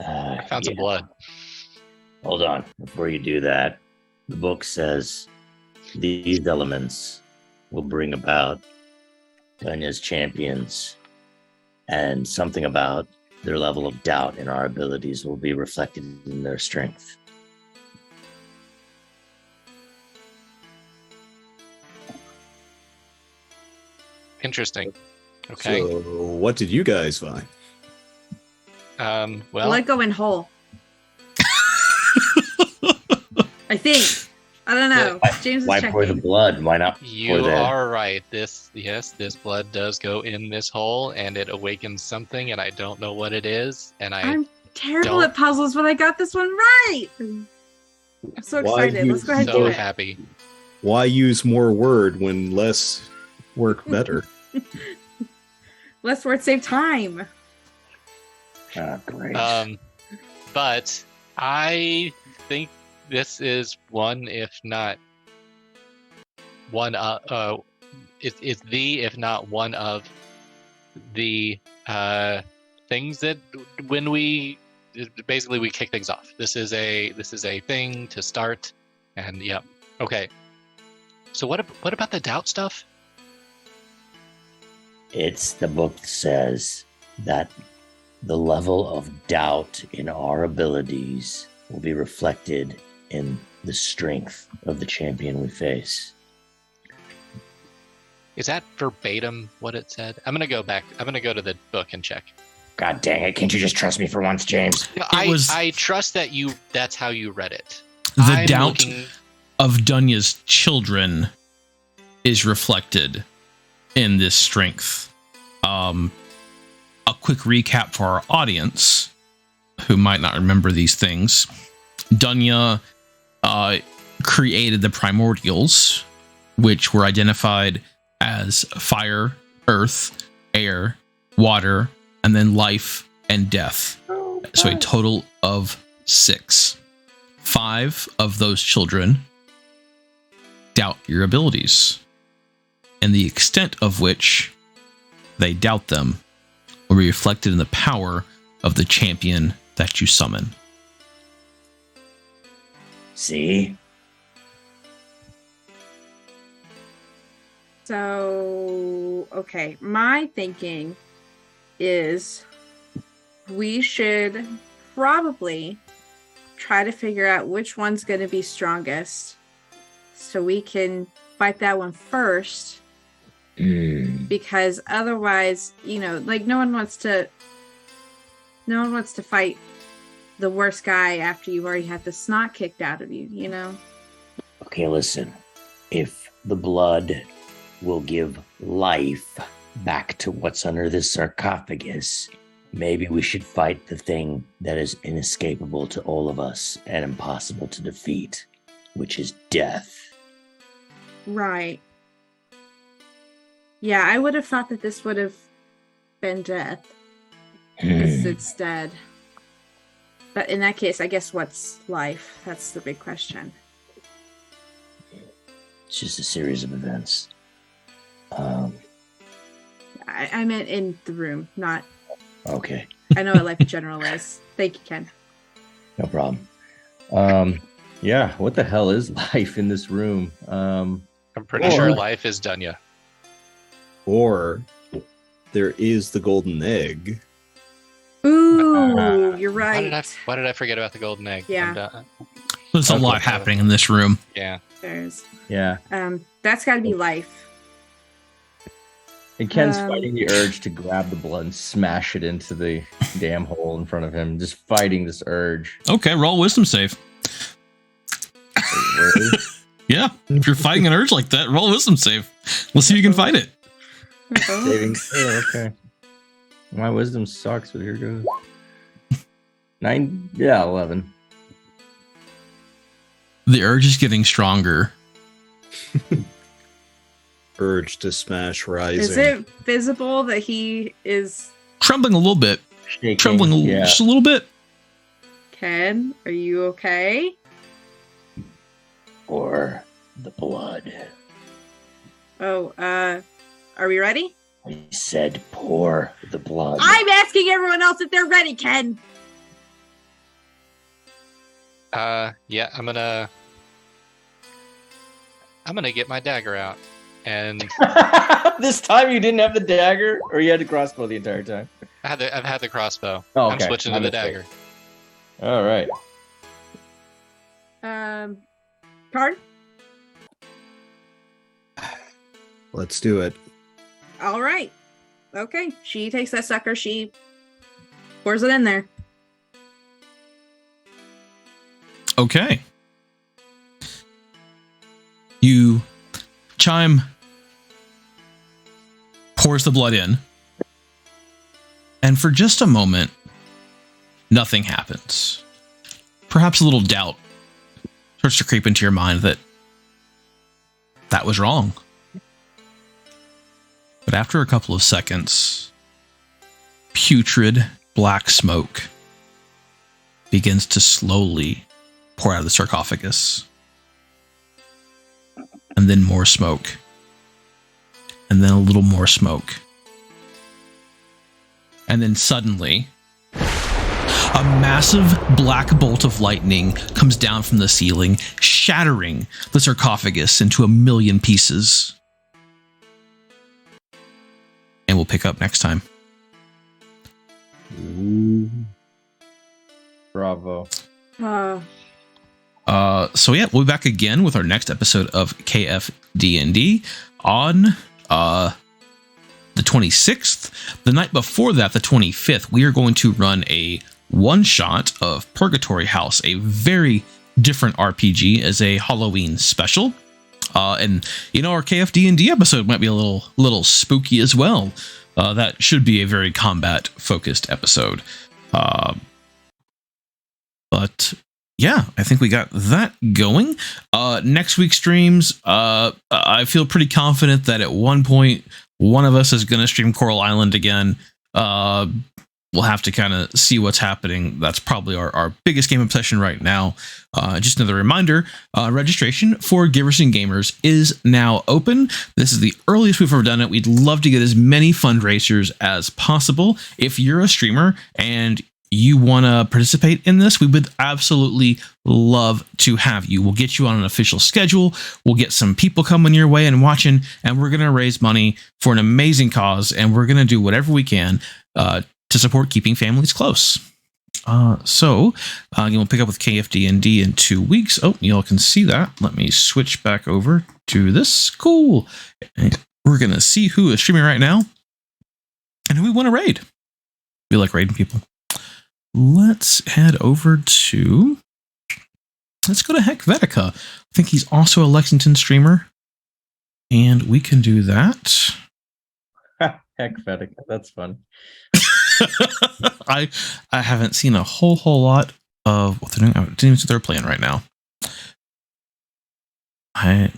I found some blood. Hold on. Before you do that, the book says these elements will bring about Dunya's champions, and something about their level of doubt in our abilities will be reflected in their strength. Interesting. Okay. So, what did you guys find? Well, Let go in whole. I think. I don't know. James is Why checking. pour the blood? Why not? you are right. This blood does go in this hole, and it awakens something, and I don't know what it is. And I'm terrible don't- at puzzles, but I got this one right. I'm so Why excited. do Let's go ahead and so do it. happy. Why use more word when less work better? Less words save time. Ah, great. But I think this is one, if not one, it's the, if not one of the things that when we basically we kick things off. This is a thing to start, and yeah, okay. So what about the doubt stuff? It's the book says that the level of doubt in our abilities will be reflected in the strength of the champion we face. Is that verbatim what it said? I'm gonna go back. I'm gonna go to the book and check. God dang it! Can't you just trust me for once, James? No, was- I trust that you. That's how you read it. The I'm doubt looking- of Dunya's children is reflected in this strength. A quick recap for our audience who might not remember these things. Dunya created the primordials, which were identified as fire, earth, air, water, and then life and death. So a total of 6. 5 of those children doubt your abilities, and the extent of which they doubt them will be reflected in the power of the champion that you summon. See? So, okay, my thinking is we should probably try to figure out which one's going to be strongest so we can fight that one first, because otherwise, like no one wants to fight the worst guy after you've already had the snot kicked out of you, Okay, listen. If the blood will give life back to what's under this sarcophagus, maybe we should fight the thing that is inescapable to all of us and impossible to defeat, which is death. Right. Yeah, I would have thought that this would have been death, because it's dead. But in that case, I guess what's life? That's the big question. It's just a series of events. I meant in the room, not... Okay, I know what life in general is. Thank you, Ken. no problem. Yeah, what the hell is life in this room? I'm pretty sure life is Dunya. Or there is the golden egg. Ooh, you're right. Why did I forget about the golden egg? Yeah. There's a Okay. lot happening in this room. Yeah. There's... Yeah. That's got to be life. And Ken's fighting the urge to grab the blood and smash it into the damn hole in front of him. Just fighting this urge. Okay, roll wisdom save. Really? Yeah, if you're fighting an urge like that, roll a wisdom save. Let's see if you can fight it. Saving. Oh, okay. My wisdom sucks, but here goes. 9. Yeah, 11. The urge is getting stronger. Urge to smash rising. Is it visible that he is... Trembling a little bit. Shaking. Trembling Yeah. just a little bit. Ken, are you okay? Or the blood. Oh, are we ready? I said pour the blood. I'm asking everyone else if they're ready, Ken. Yeah, I'm gonna get my dagger out, and This time you didn't have the dagger, or you had the crossbow the entire time? I've had the crossbow. Oh, I'm okay. switching My to the mistake. dagger. All right. Card? Let's do it. All right. Okay. She takes that sucker. She pours it in there. Okay. You chime pours the blood in, and for just a moment, nothing happens. Perhaps a little doubt starts to creep into your mind that that was wrong. But after a couple of seconds, putrid black smoke begins to slowly pour out of the sarcophagus. And then more smoke. And then a little more smoke. And then suddenly, a massive black bolt of lightning comes down from the ceiling, shattering the sarcophagus into a million pieces. And we'll pick up next time. Ooh. Bravo. So yeah, we'll be back again with our next episode of KFD&D on the 26th. The night before that, the 25th, we are going to run a one-shot of Purgatory House, a very different RPG as a Halloween special. And you know, our KFD&D episode might be a little spooky as well. That should be a very combat-focused episode. But yeah, I think we got that going. Next week's streams, I feel pretty confident that at one point, one of us is going to stream Coral Island again. We'll have to kind of see what's happening. That's probably our biggest game obsession right now. Just another reminder, registration for Givers and Gamers is now open. This is the earliest we've ever done it. We'd love to get as many fundraisers as possible. If you're a streamer and you want to participate in this, we would absolutely love to have you. We'll get you on an official schedule. We'll get some people coming your way and watching, and we're going to raise money for an amazing cause, and we're going to do whatever we can to support keeping families close. So again, we'll pick up with KFD&D in 2 weeks. Oh, y'all can see that. Let me switch back over to this. Cool. And we're going to see who is streaming right now and who we want to raid. We like raiding people. Let's head over to... Let's go to Heckvetica. I think he's also a Lexington streamer. And we can do that. Heckvetica, that's fun. I haven't seen a whole lot of what they're doing. I didn't even see what they're playing right now.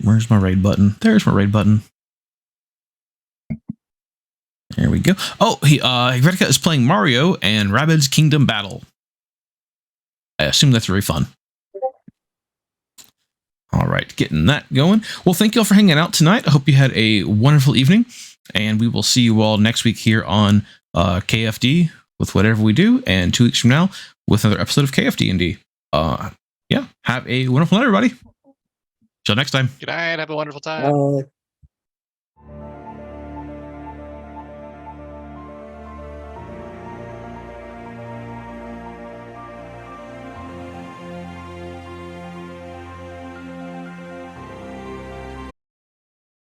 Where's my raid button? There's my raid button. There we go. Oh, Heckvetica is playing Mario and Rabbids Kingdom Battle. I assume that's very fun. All right, getting that going. Well, thank you all for hanging out tonight. I hope you had a wonderful evening, and we will see you all next week here on KFD with whatever we do, and 2 weeks from now with another episode of KFD&D. Yeah, have a wonderful night, everybody. Till next time. Good night. Have a wonderful time.